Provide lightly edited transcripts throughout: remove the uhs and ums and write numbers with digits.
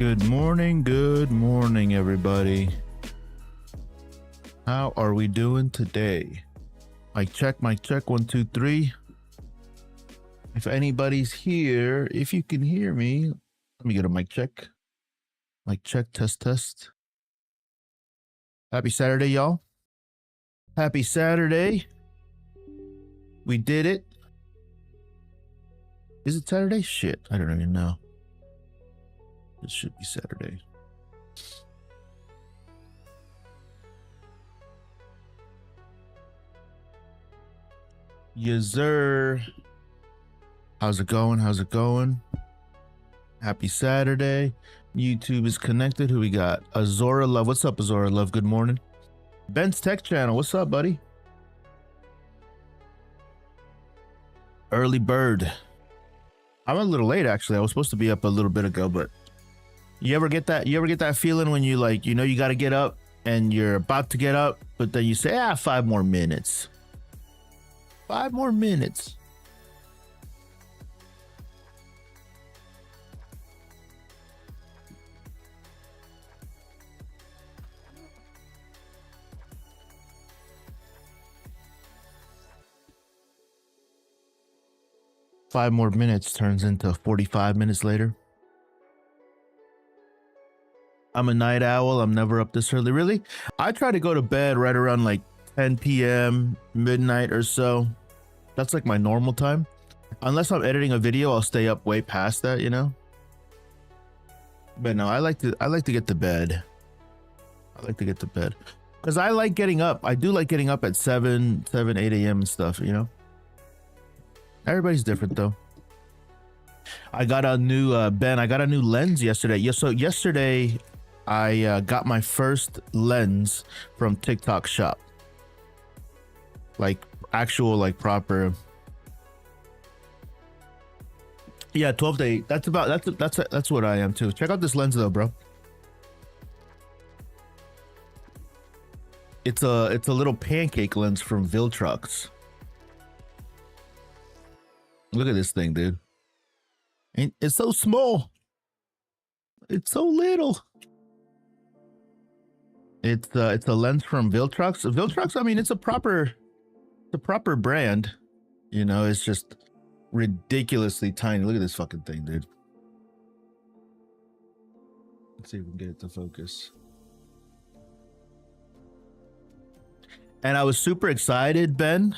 Good morning, everybody. How are we doing today? Mic check, 1, 2, 3. If anybody's here, if you can hear me, let me get a mic check. Mic check, test. Happy Saturday, y'all. Happy Saturday. We did it. Is it Saturday? Shit, I don't even know. It should be Saturday. Yes, sir. How's it going? Happy Saturday. YouTube is connected. Who we got? Azora Love. What's up, Azora Love? Good morning. Ben's Tech Channel. What's up, buddy? Early bird. I'm a little late, actually. I was supposed to be up a little bit ago, but you ever get that feeling when you you got to get up and you're about to get up, but then you say, 5 more minutes. 5 more minutes. Five more minutes turns into 45 minutes later. I'm a night owl. I'm never up this early. Really? I try to go to bed right around like 10 p.m., midnight or so. That's like my normal time. Unless I'm editing a video, I'll stay up way past that, you know? But no, I like to get to bed. Because I like getting up. I do like getting up at 8 a.m. and stuff, you know? Everybody's different though. I got a new I got a new lens yesterday. So yesterday I got my first lens from TikTok shop. Like actual, like proper. Yeah, 12 to 8. That's what I am too. Check out this lens though, bro. It's a little pancake lens from Viltrox. Look at this thing, dude. And it's so small. It's so little. It's a lens from Viltrox. Viltrox, I mean, it's a proper brand. You know, it's just ridiculously tiny. Look at this fucking thing, dude. Let's see if we can get it to focus. And I was super excited, Ben.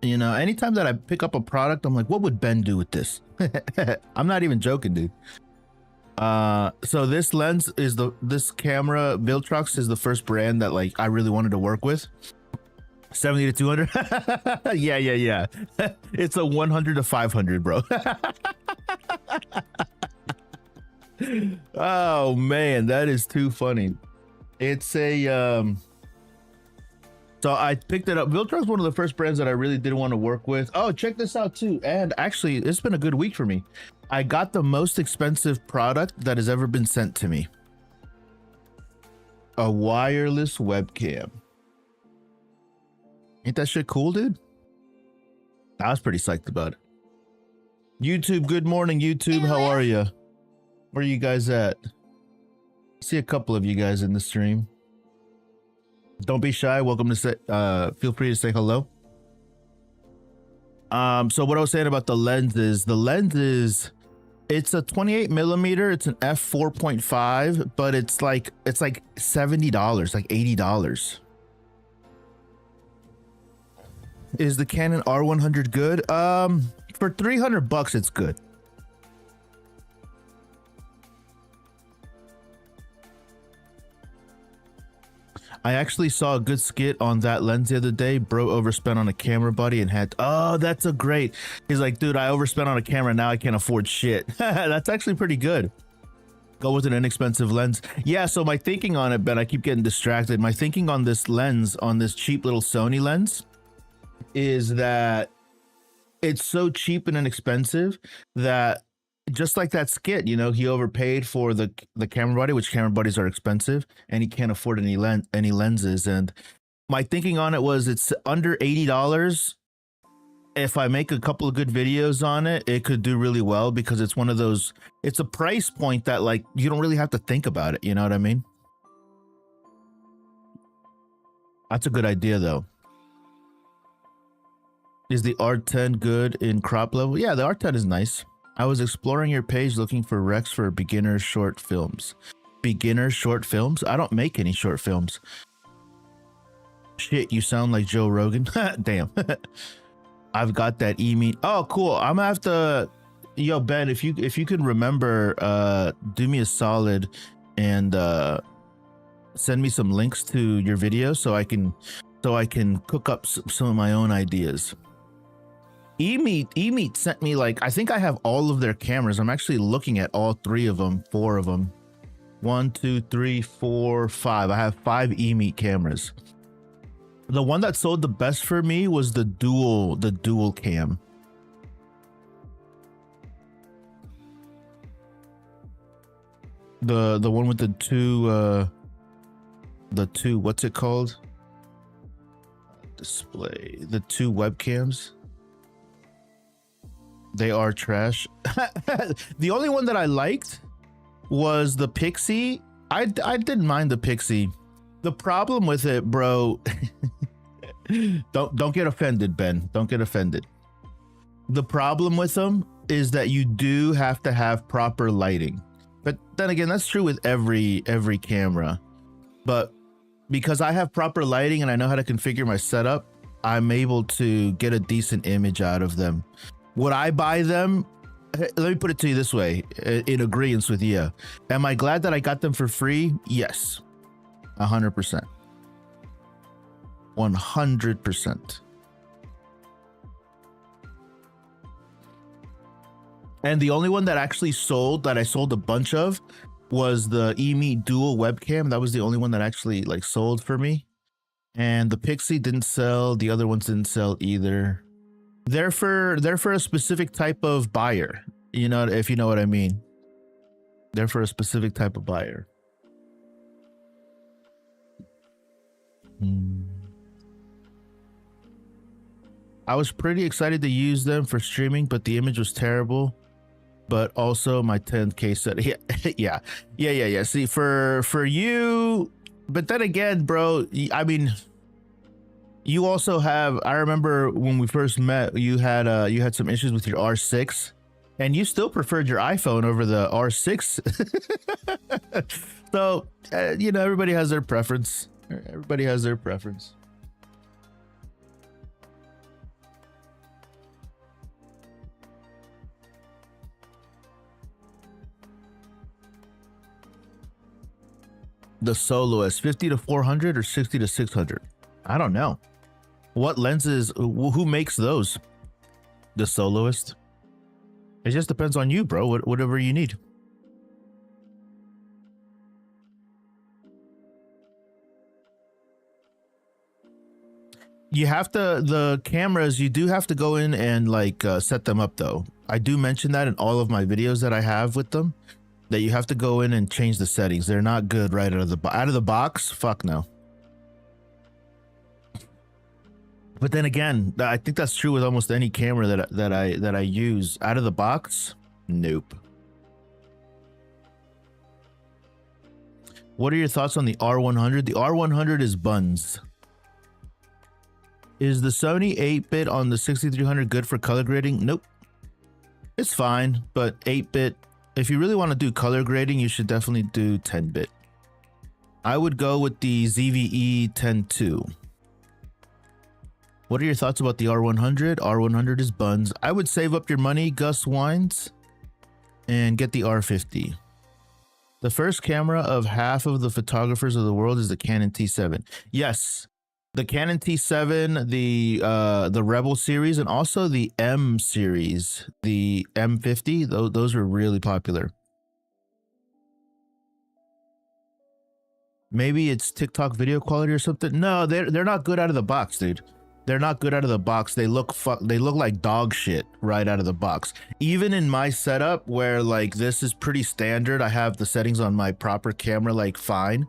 You know, anytime that I pick up a product, I'm like, what would Ben do with this? I'm not even joking, dude. So this lens is this camera, Viltrox, is the first brand that like I really wanted to work with. 70 to 200. Yeah. It's a 100 to 500, bro. Oh man, that is too funny. It's a so I picked it up. Viltrox is one of the first brands that I really did want to work with. Oh, check this out too. And actually, it's been a good week for me. I got the most expensive product that has ever been sent to me. A wireless webcam. Ain't that shit cool, dude? I was pretty psyched about it. YouTube, good morning, YouTube. How are you? Where are you guys at? I see a couple of you guys in the stream. Don't be shy. Welcome to say, feel free to say hello. So what I was saying about the lens is, it's a 28 millimeter. It's an f4.5, but it's like $70, like $80. Is the Canon R100 good? For $300, it's good. I actually saw a good skit on that lens the other day. Bro overspent on a camera buddy and had, oh, that's a great. He's like, dude, I overspent on a camera. Now I can't afford shit. That's actually pretty good. Go with an inexpensive lens. Yeah, so my thinking on it, but I keep getting distracted. My thinking on this lens, on this cheap little Sony lens, is that it's so cheap and inexpensive that just like that skit, you know, he overpaid for the camera body, which camera bodies are expensive, and he can't afford any lenses. And my thinking on it was, it's under $80. if I make a couple of good videos on it, it could do really well because it's one of those, it's a price point that like you don't really have to think about it. You know what I mean? That's a good idea though. Is the R10 good in crop level? Yeah, the R10 is nice. I was exploring your page looking for recs for beginner short films. Beginner short films? I don't make any short films. Shit, you sound like Joe Rogan. Damn. I've got that e-meet. Oh, cool. I'm gonna have to, yo, Ben, if you can remember, do me a solid and send me some links to your video so I can cook up some of my own ideas. E-meet sent me, like, I think I have all of their cameras. I'm actually looking at all four of them. 1, 2, 3, 4, 5. I have 5 e-meet cameras. The one that sold the best for me was the dual cam. The one with the two, what's it called? Display. The 2 webcams. They are trash. The only one that I liked was the Pixie. I didn't mind the Pixie. The problem with it, bro, don't get offended, Ben. Don't get offended. The problem with them is that you do have to have proper lighting. But then again, that's true with every camera. But because I have proper lighting and I know how to configure my setup, I'm able to get a decent image out of them. Would I buy them? Let me put it to you this way, in agreement with you. Am I glad that I got them for free? Yes. 100%. 100%. And the only one that actually sold, that I sold a bunch of, was the e-meet dual webcam. That was the only one that actually like sold for me. And the Pixie didn't sell. The other ones didn't sell either. They're for a specific type of buyer. You know, if you know what I mean. They're for a specific type of buyer. I was pretty excited to use them for streaming, but the image was terrible. But also my 10K set. Yeah. See, for you, but then again, bro, I mean, you also have, I remember when we first met, you had some issues with your R6 and you still preferred your iPhone over the R6. So, you know, everybody has their preference. Everybody has their preference. The Soloist, 50 to 400 or 60 to 600? I don't know. What lenses, who makes those? The Soloist? It just depends on you, bro. Whatever you need. You have to, the cameras, you do have to go in and like set them up though. I do mention that in all of my videos that I have with them, that you have to go in and change the settings. They're not good right out of the box. Fuck no. But then again, I think that's true with almost any camera that I use. Out of the box, nope. What are your thoughts on the R100? The R100 is buns. Is the Sony 8-bit on the 6300 good for color grading? Nope. It's fine, but 8-bit, if you really want to do color grading, you should definitely do 10-bit. I would go with the ZVE 10-2. What are your thoughts about the R100? R100 is buns. I would save up your money, Gus Wines, and get the R50. The first camera of half of the photographers of the world is the Canon T7. Yes, the Canon T7, the Rebel series, and also the M series, the M50. Those were really popular. Maybe it's TikTok video quality or something. No, they're not good out of the box, dude. They're not good out of the box. They look like dog shit right out of the box. Even in my setup where like this is pretty standard, I have the settings on my proper camera like fine.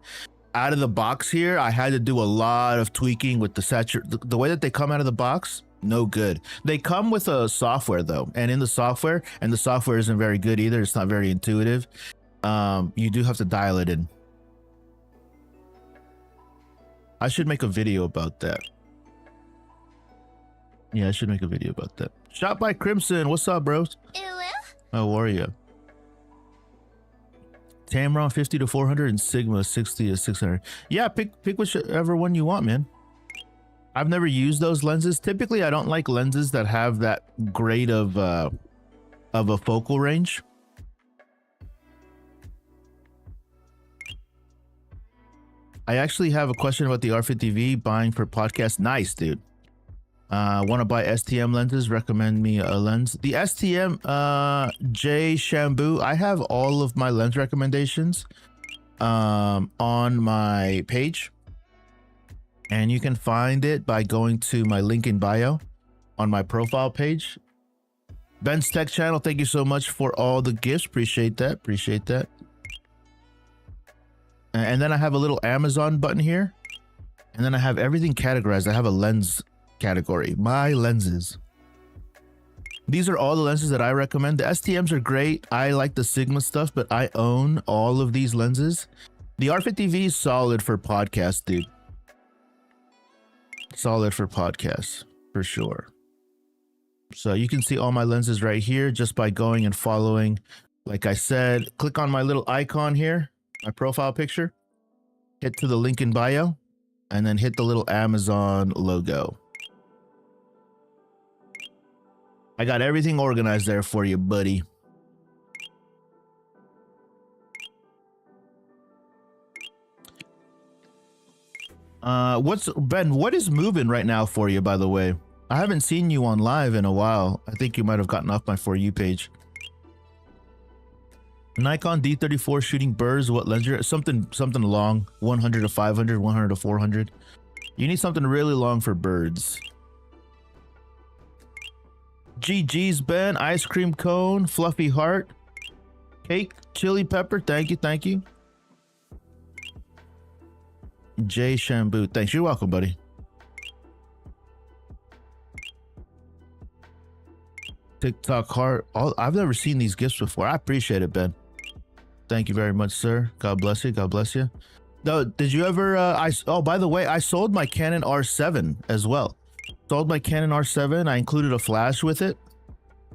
Out of the box here, I had to do a lot of tweaking with the way that they come out of the box. no good. They come with a software though, and in the software, and the software isn't very good either. It's not very intuitive. You do have to dial it in. I should make a video about that. Yeah, I should make a video about that. Shot by Crimson. What's up, bros? How are you? Tamron 50 to 400 and Sigma 60 to 600. Yeah, pick whichever one you want, man. I've never used those lenses. Typically, I don't like lenses that have that great of a focal range. I actually have a question about the R50V buying for podcast. Nice, dude. Want to buy STM lenses? Recommend me a lens. The STM J Shampoo. I have all of my lens recommendations on my page, and you can find it by going to my link in bio on my profile page. Ben's Tech Channel. Thank you so much for all the gifts. Appreciate that. Appreciate that. And then I have a little Amazon button here, and then I have everything categorized. I have a lens category, my lenses. These are all the lenses that I recommend. The STMs are great. I like the Sigma stuff, but I own all of these lenses. The R50V is solid for podcasts, dude. Solid for podcasts for sure. So you can see all my lenses right here just by going and following. Like I said, click on my little icon here, my profile picture, hit to the link in bio, and then hit the little Amazon logo. I got everything organized there for you, buddy. What is moving right now for you, by the way? I haven't seen you on live in a while. I think you might have gotten off my For You page. Nikon D34 shooting birds. What lens? Something long. 100 to 500, 100 to 400. You need something really long for birds. GG's Ben, ice cream cone, fluffy heart, cake, chili pepper. Thank you, thank you. Jay Shampoo, thanks. You're welcome, buddy. TikTok heart. I've never seen these gifts before. I appreciate it, Ben. Thank you very much, sir. God bless you. God bless you. No, did you ever? Oh, by the way, I sold my Canon R7 as well. Sold my Canon R7. I included a flash with it.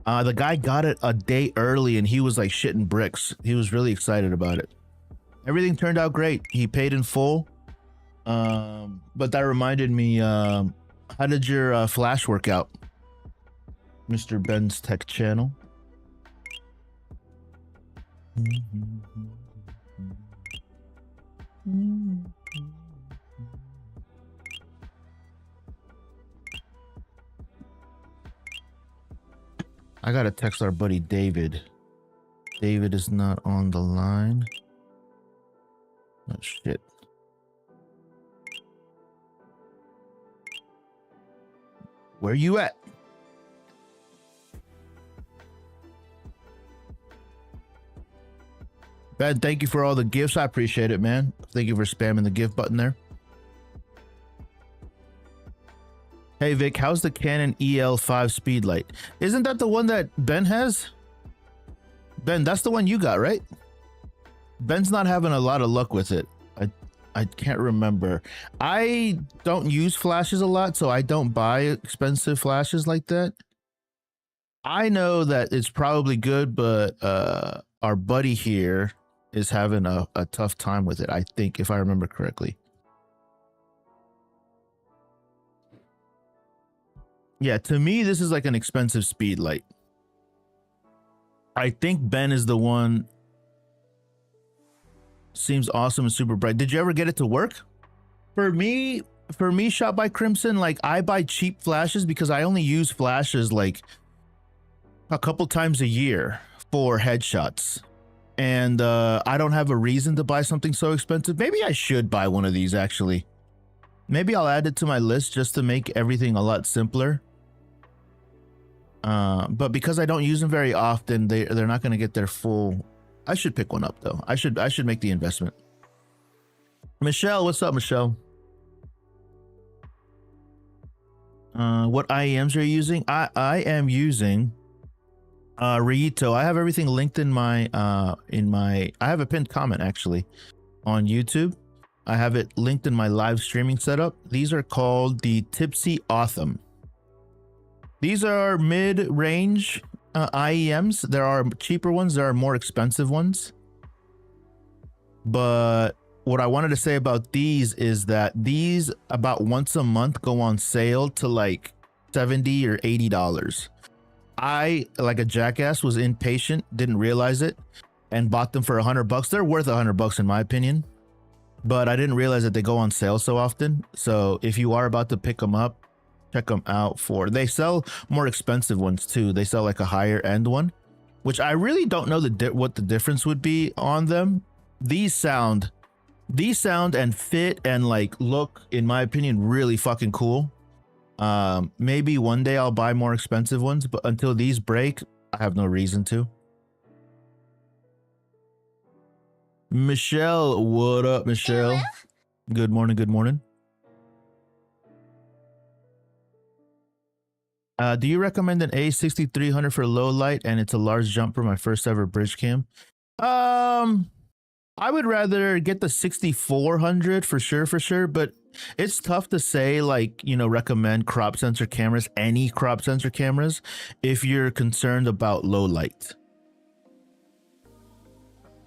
The guy got it a day early and he was like shitting bricks. He was really excited about it. Everything turned out great. He paid in full. But that reminded me, how did your flash work out? Mr. Ben's Tech Channel. I gotta text our buddy David. David is not on the line. Oh shit. Where you at? Ben, thank you for all the gifts. I appreciate it, man. Thank you for spamming the gift button there. Hey Vic, how's the Canon EL5 speed light? Isn't that the one that Ben has? Ben, that's the one you got, right? Ben's not having a lot of luck with it. I can't remember. I don't use flashes a lot, so I don't buy expensive flashes like that. I know that it's probably good, but our buddy here is having a tough time with it, I think, if I remember correctly. Yeah, to me, this is like an expensive speed light. I think Ben is the one. Seems awesome and super bright. Did you ever get it to work? For me, Shot by Crimson, like I buy cheap flashes because I only use flashes like a couple times a year for headshots. And I don't have a reason to buy something so expensive. Maybe I should buy one of these actually. Maybe I'll add it to my list just to make everything a lot simpler. But because I don't use them very often, they're not going to get their full. I should pick one up though. I should make the investment. Michelle, what's up, Michelle? What IEMs are you using? I am using Ryito. I have everything linked in my I have a pinned comment actually on YouTube. I have it linked in my live streaming setup. These are called the Tipsy Autumn. These are mid-range IEMs. There are cheaper ones, there are more expensive ones. But what I wanted to say about these is that these about once a month go on sale to like $70 or $80. I, like a jackass, was impatient, didn't realize it, and bought them for $100. They're worth $100 in my opinion, but I didn't realize that they go on sale so often. So if you are about to pick them up, check them out. They sell more expensive ones too. They sell like a higher end one, which I really don't know what the difference would be on them. These sound and fit and like look, in my opinion, really fucking cool. Maybe one day I'll buy more expensive ones, but until these break, I have no reason to. Michelle, what up, Michelle? Hello? Good morning, good morning. Do you recommend an A6300 for low light? And it's a large jump for my first ever bridge cam. I would rather get the 6400 for sure, but it's tough to say, like, you know, recommend crop sensor cameras, any crop sensor cameras, if you're concerned about low light.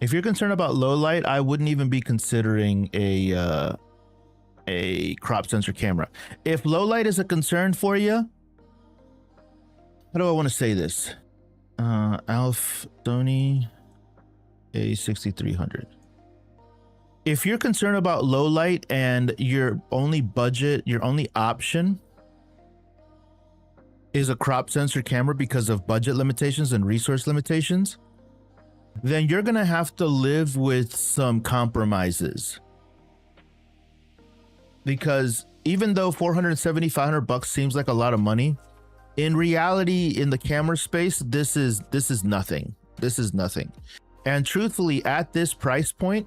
If you're concerned about low light, I wouldn't even be considering a crop sensor camera. If low light is a concern for you, how do I want to say this? Alf Sony A6300. If you're concerned about low light and your only option is a crop sensor camera because of budget limitations and resource limitations, then you're going to have to live with some compromises. Because even though $470, $500 seems like a lot of money, in reality, in the camera space, this is nothing. This is nothing. And truthfully, at this price point,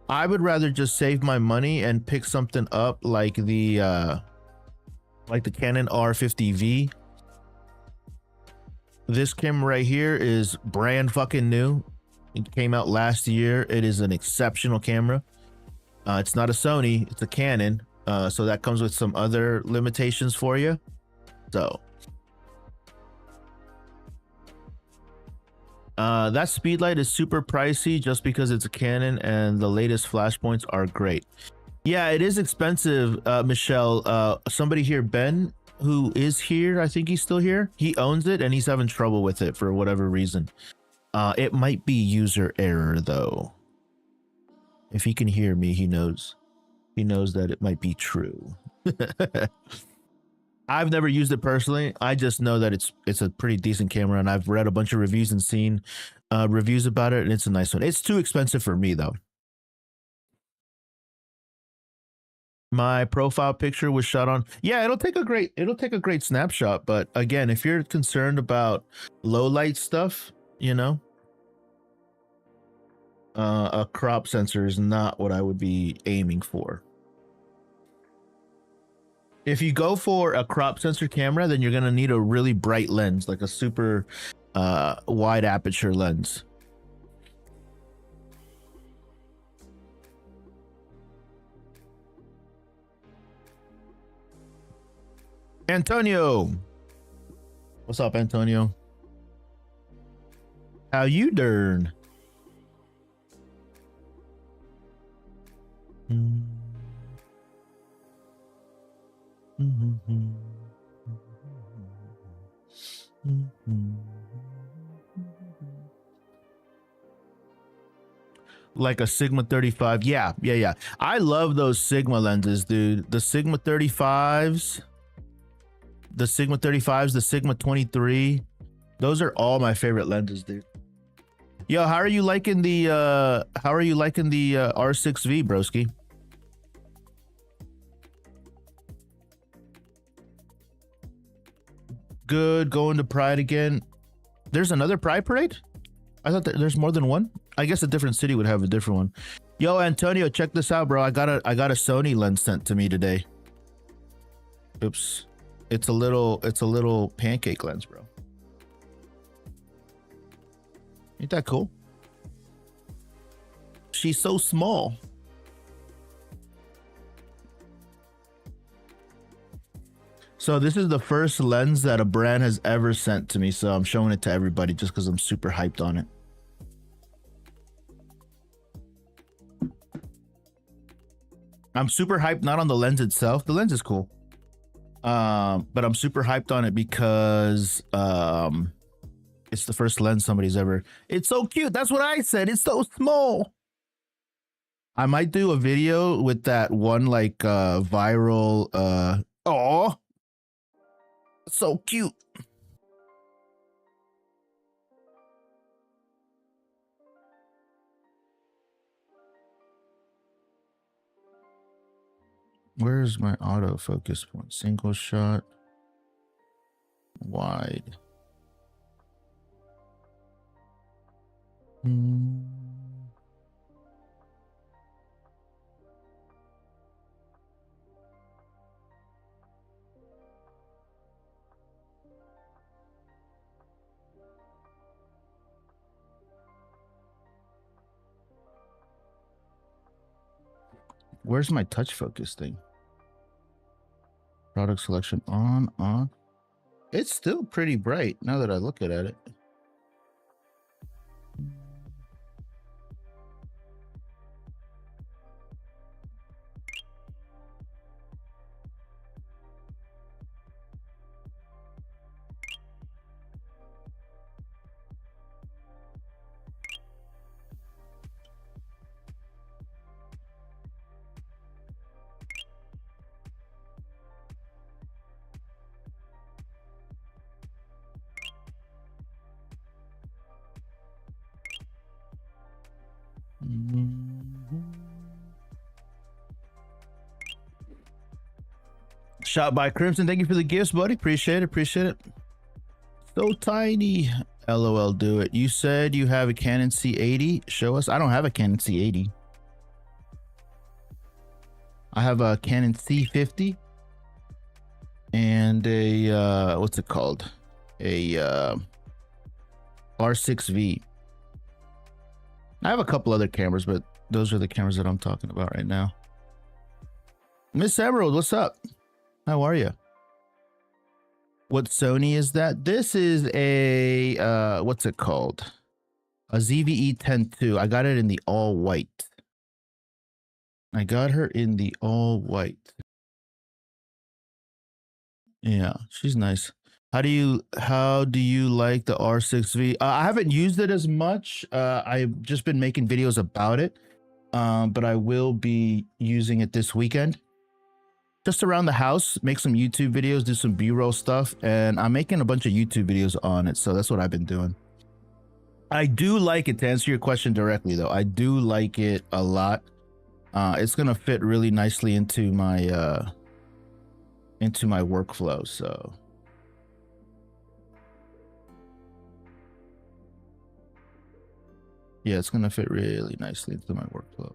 I would rather just save my money and pick something up like the Canon R6V. This camera right here is brand fucking new. It came out last year. It is an exceptional camera. It's not a Sony, it's a Canon. So that comes with some other limitations for you. So that speedlight is super pricey just because it's a Canon, and the latest flashpoints are great. Yeah, it is expensive, Michelle. Somebody here, Ben, who is here, I think he's still here, he owns it and he's having trouble with it for whatever reason. It might be user error though. If he can hear me, he knows that it might be true. I've never used it personally. I just know that it's a pretty decent camera, and I've read a bunch of reviews and seen reviews about it, and it's a nice one. It's too expensive for me though. My profile picture was shot on. Yeah, it'll take a great snapshot, but again, if you're concerned about low light stuff, you know, a crop sensor is not what I would be aiming for. If you go for a crop sensor camera, then you're going to need a really bright lens, like a super wide aperture lens. Antonio. What's up, Antonio? How you doing? Like a Sigma 35. Yeah. I love those Sigma lenses, dude. The Sigma 35s, the Sigma 23. Those are all my favorite lenses, dude. Yo, how are you liking the R6V, broski? Good. Going to Pride again. There's another Pride parade? I thought there's more than one. I guess a different city would have a different one. Yo, Antonio, check this out, bro. I got a Sony lens sent to me today. Oops. It's a little pancake lens, bro. Ain't that cool? She's so small. So this is the first lens that a brand has ever sent to me. So I'm showing it to everybody just because I'm super hyped on it. I'm super hyped, not on the lens itself. The lens is cool. But I'm super hyped on it because it's the first lens somebody's ever. It's so cute. That's what I said. It's so small. I might do a video with that one like viral oh, so cute. Where's my autofocus point? Single shot, wide. Where's my touch focus thing? Product selection on. It's still pretty bright now that I look at it. Shot by Crimson. Thank you for the gifts, buddy. Appreciate it. So tiny. LOL, do it. You said you have a Canon C80. Show us. I don't have a Canon C80. I have a Canon C50 and a what's it called? A R6V. I have a couple other cameras, but those are the cameras that I'm talking about right now. Miss Emerald, what's up? How are you? What Sony is that? This is a what's it called? A ZVE 10-2. I got it in the all white. I got her in the all white. Yeah, she's nice. How do you like the R6V? I haven't used it as much. I've just been making videos about it. But I will be using it this weekend. Just around the house, make some YouTube videos, do some B-roll stuff, and I'm making a bunch of YouTube videos on it, so that's what I've been doing. I do like it, to answer your question directly, though. I do like it a lot. It's gonna fit really nicely into my workflow, so. Yeah, it's gonna fit really nicely into my workflow.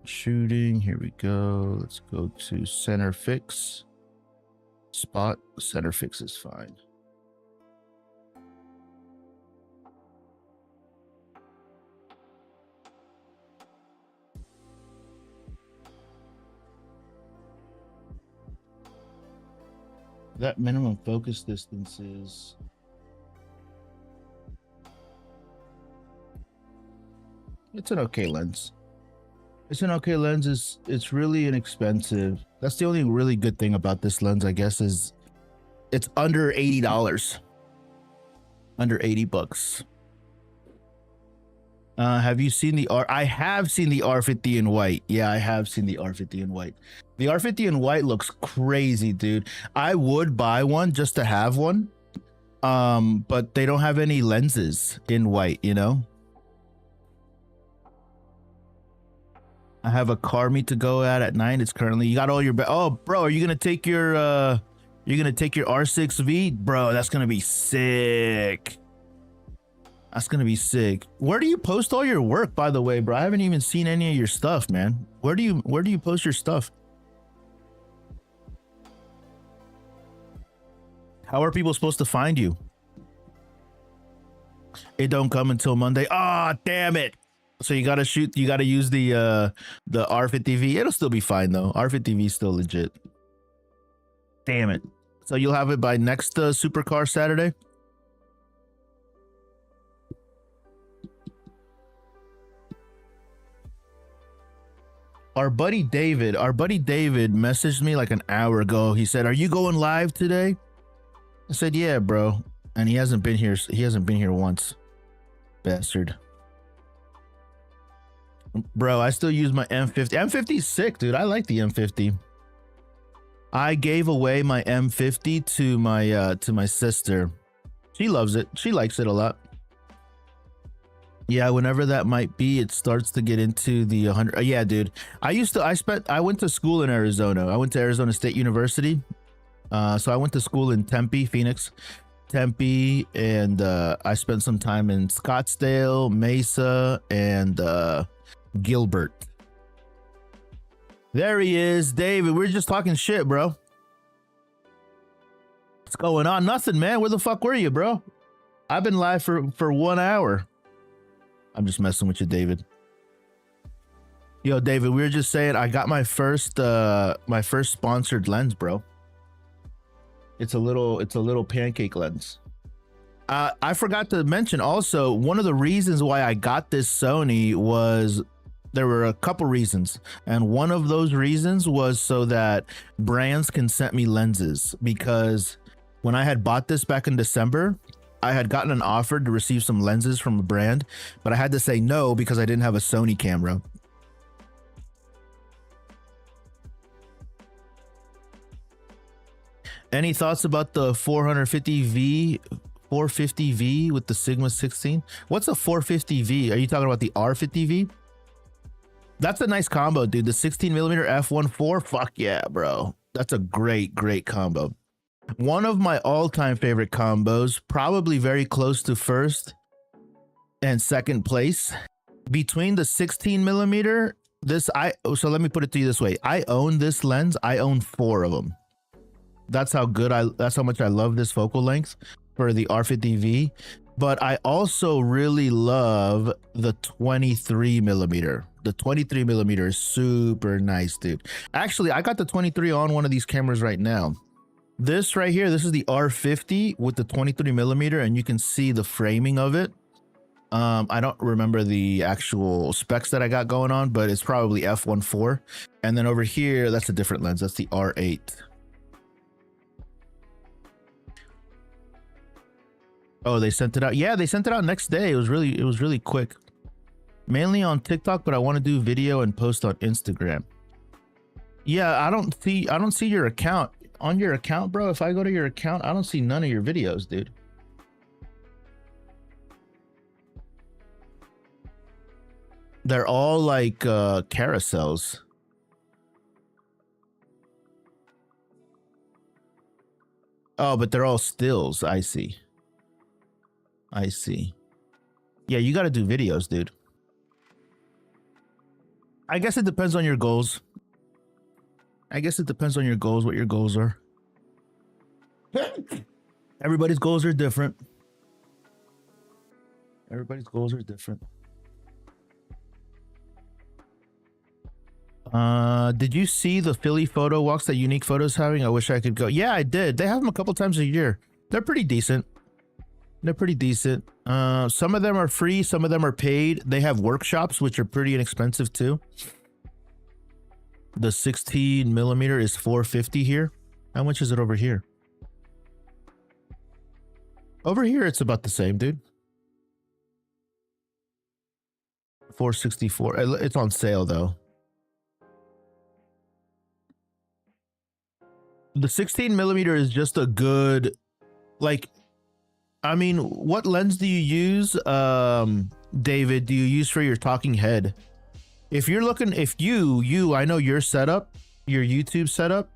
Shooting, here we go. Let's go to center fix. Spot, center fix is fine. That minimum focus distance is it's an okay lens. It's an okay lens. It's really inexpensive. That's the only really good thing about this lens, I guess, is it's under $80. Under 80 bucks. Have you seen the I have seen the R50 in white. Yeah, I have seen the R50 in white. The R50 in white looks crazy, dude. I would buy one just to have one. But they don't have any lenses in white, you know? I have a car meet to go at night. It's currently, you got all your, oh, bro, are you going to take your, you're going to take your R6V? Bro, that's going to be sick. That's gonna be sick. Where do you post all your work, by the way, bro? I haven't even seen any of your stuff, man. Where do you post your stuff? How are people supposed to find you? It don't come until Monday. Ah, oh, damn it. So you gotta use the R50V. It'll still be fine though. R50V is still legit. Damn it. So you'll have it by next Supercar Saturday? Our buddy David messaged me like an hour ago. He said, "Are you going live today?" I said, "Yeah, bro." And he hasn't been here. He hasn't been here once. Bastard. Bro, I still use my M50. M50 is sick, dude. I like the M50. I gave away my M50 to my sister. She loves it. She likes it a lot. Yeah, whenever that might be, it starts to get into the 100. Yeah, dude. I went to school in Arizona. I went to Arizona State University. So I went to school in Tempe, Phoenix, Tempe, and I spent some time in Scottsdale, Mesa, and Gilbert. There he is, David. We're just talking shit, bro. What's going on? Nothing, man. Where the fuck were you, bro? I've been live for 1 hour. I'm just messing with you, David. Yo, David, we were just saying I got my first sponsored lens, bro. It's a little pancake lens. I forgot to mention also, one of the reasons why I got this Sony was there were a couple reasons, and one of those reasons was so that brands can send me lenses, because when I had bought this back in December, I had gotten an offer to receive some lenses from a brand, but I had to say no because I didn't have a Sony camera. Any thoughts about the 450V with the Sigma 16? What's a 450V? Are you talking about the R50V? That's a nice combo, dude. The 16mm f1.4, fuck yeah, bro. That's a great combo. One of my all-time favorite combos, probably very close to first and second place, between the 16mm. So let me put it to you this way. I own this lens. I own 4 of them. That's how much I love this focal length for the R50V. But I also really love the 23mm. The 23mm is super nice, dude. Actually, I got the 23 on one of these cameras right now. This right here, this is the R50 with the 23mm, and you can see the framing of it. I don't remember the actual specs that I got going on, but it's probably f1.4. And then over here, that's a different lens. That's the R8. Oh, they sent it out. Yeah, they sent it out next day. It was really quick. Mainly on TikTok, but I want to do video and post on Instagram. Yeah, I don't see your account. On your account, bro, if I go to your account, I don't see none of your videos, dude. They're all like carousels. Oh, but they're all stills. I see. Yeah, you got to do videos, dude. I guess it depends on your goals. What your goals are. Everybody's goals are different. Did you see the Philly photo walks that Unique Photos having? I wish I could go. Yeah, I did. They have them a couple times a year. They're pretty decent. Some of them are free, some of them are paid. They have workshops, which are pretty inexpensive too. The 16mm is $450 here. How much is it over here? Over here, it's about the same, dude. $464. It's on sale though. The 16mm is just a good, like, I mean, what lens do you use, David, do you use for your talking head? If you're looking, I know your setup, your YouTube setup.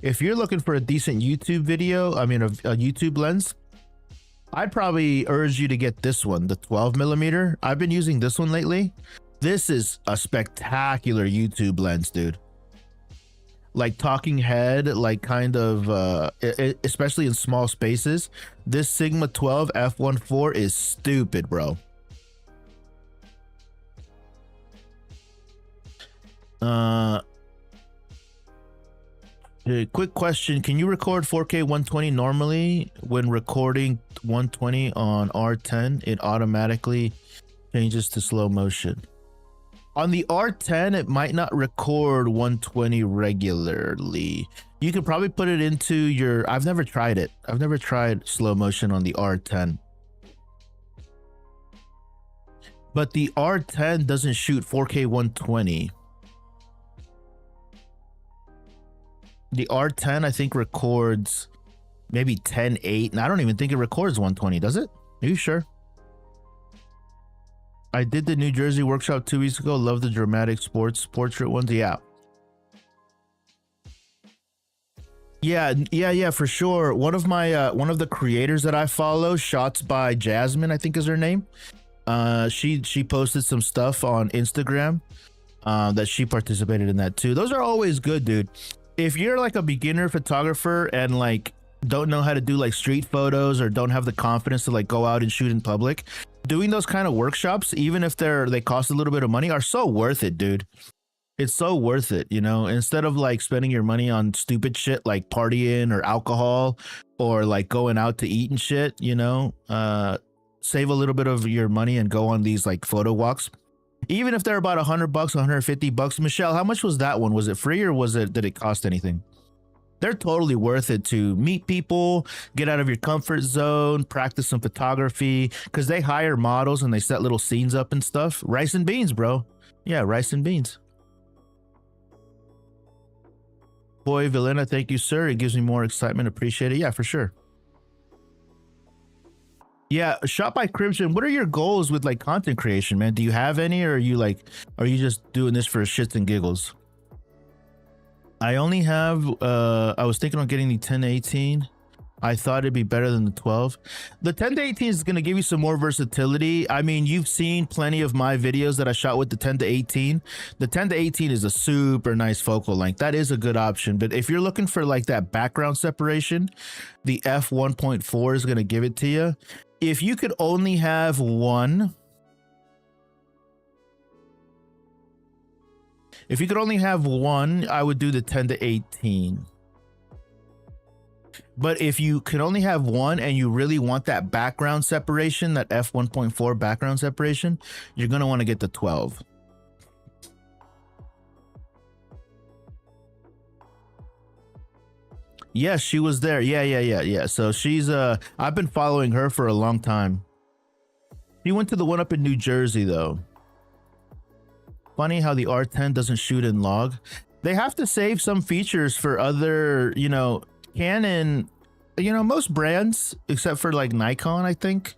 If you're looking for a decent YouTube video, I mean, a YouTube lens, I'd probably urge you to get this one, the 12 millimeter. I've been using this one lately. This is a spectacular YouTube lens, dude. Like talking head, like kind of, especially in small spaces. This Sigma 12 f1.4 is stupid, bro. Quick question. Can you record 4K 120 normally? When recording 120 on R10, it automatically changes to slow motion. On the R10, it might not record 120 regularly. You could probably put it into your... I've never tried it. I've never tried slow motion on the R10. But the R10 doesn't shoot 4K 120. The R10, I think, records maybe 10.8, and I don't even think it records 120, does it? Are you sure? I did the New Jersey workshop 2 weeks ago. Love the dramatic sports portrait ones. Yeah. Yeah, for sure. One of the creators that I follow, Shots by Jasmine, I think is her name. She posted some stuff on Instagram that she participated in that too. Those are always good, dude. If you're like a beginner photographer and like don't know how to do like street photos or don't have the confidence to like go out and shoot in public, doing those kind of workshops, even if they cost a little bit of money, are so worth it, dude. It's so worth it, you know, instead of like spending your money on stupid shit like partying or alcohol or like going out to eat and shit, you know, save a little bit of your money and go on these like photo walks. Even if they're about $100, $150. Michelle, how much was that one? Was it free or did it cost anything? They're totally worth it to meet people, get out of your comfort zone, practice some photography, because they hire models and they set little scenes up and stuff. Rice and beans, bro. Yeah, rice and beans. Boy, Vilena, thank you, sir. It gives me more excitement. Appreciate it. Yeah, for sure. Yeah, Shot by Crimson, what are your goals with like content creation, man? Do you have any, or are you just doing this for shits and giggles? I only have I was thinking on getting the 10-18. I thought it'd be better than the 12. The 10-18 is going to give you some more versatility. I mean, you've seen plenty of my videos that I shot with the 10-18. The 10-18 is a super nice focal length. That is a good option. But if you're looking for like that background separation, the f1.4 is going to give it to you. If you could only have one, I would do the 10-18. But if you can only have one and you really want that background separation, that f1.4 background separation, you're going to want to get the 12. Yes, she was there. Yeah. So she's I've been following her for a long time. She went to the one up in New Jersey though. Funny how the R10 doesn't shoot in log. They have to save some features for other, you know, Canon, you know, most brands except for like Nikon, I think.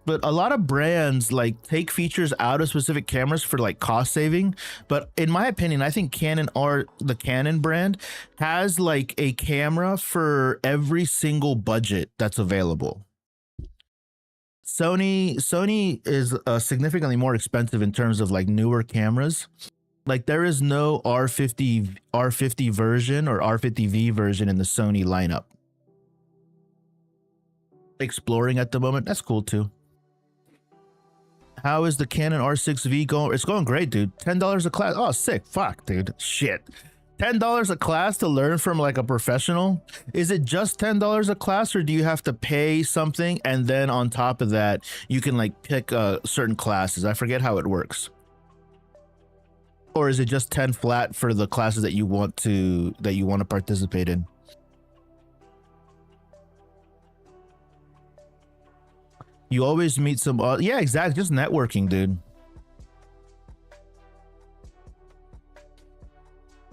But a lot of brands like take features out of specific cameras for like cost saving. But in my opinion, I think the Canon brand has like a camera for every single budget that's available. Sony is significantly more expensive in terms of like newer cameras. Like there is no R50 version or R50V version in the Sony lineup. Exploring at the moment, that's cool too. How is the Canon R6V going? It's going great, dude. $10 a class. Oh, sick. Fuck, dude. Shit. $10 a class to learn from like a professional? Is it just $10 a class, or do you have to pay something and then on top of that you can like pick certain classes? I forget how it works. Or is it just 10 flat for the classes that you want to participate in? You always meet some yeah, exactly, just networking, dude.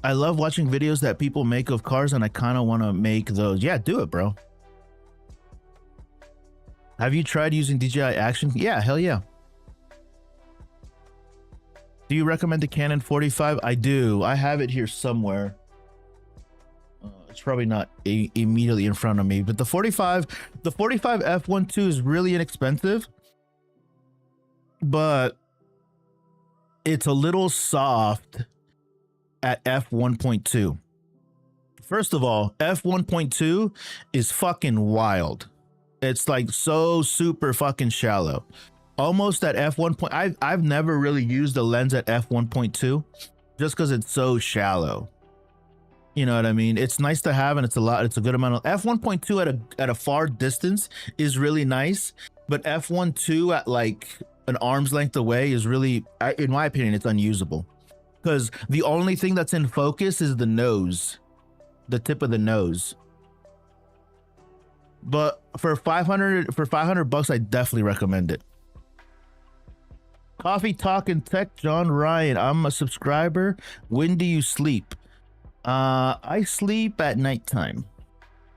I love watching videos that people make of cars and I kind of want to make those. Yeah, do it, bro. Have you tried using DJI Action? Yeah, hell yeah. Do you recommend the Canon 45? I do. I have it here somewhere. It's probably not immediately in front of me, but the 45 f1.2 is really inexpensive, but it's a little soft at f1.2. First of all, f1.2 is fucking wild. It's like so super fucking shallow. Almost at f1. I've never really used a lens at f1.2 just because it's so shallow. You know what I mean? It's nice to have, and it's a good amount of f1.2 at a far distance is really nice, but f1.2 at like an arm's length away is really, in my opinion, it's unusable, because the only thing that's in focus is the nose, the tip of the nose. But for 500 bucks, I definitely recommend it. Coffee Talk and Tech, John Ryan. I'm a subscriber. When do you sleep? I sleep at nighttime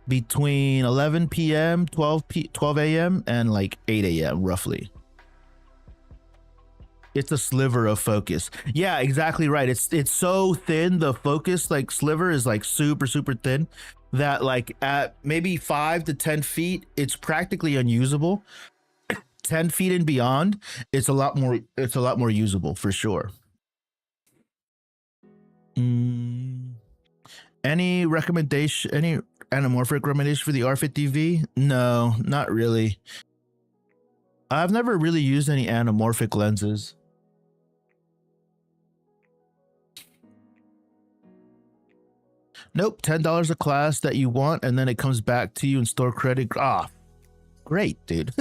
between 11 p.m., 12 a.m. and like 8 a.m. roughly. It's a sliver of focus. Yeah, exactly right. It's so thin. The focus like sliver is like super thin that like at maybe 5 to 10 feet, it's practically unusable. 10 feet and beyond, it's a lot more usable for sure. Any recommendation, any anamorphic recommendation for the R50V? No, not really. I've never really used any anamorphic lenses. Nope, $10 a class that you want, and then it comes back to you in store credit. Ah, great, dude.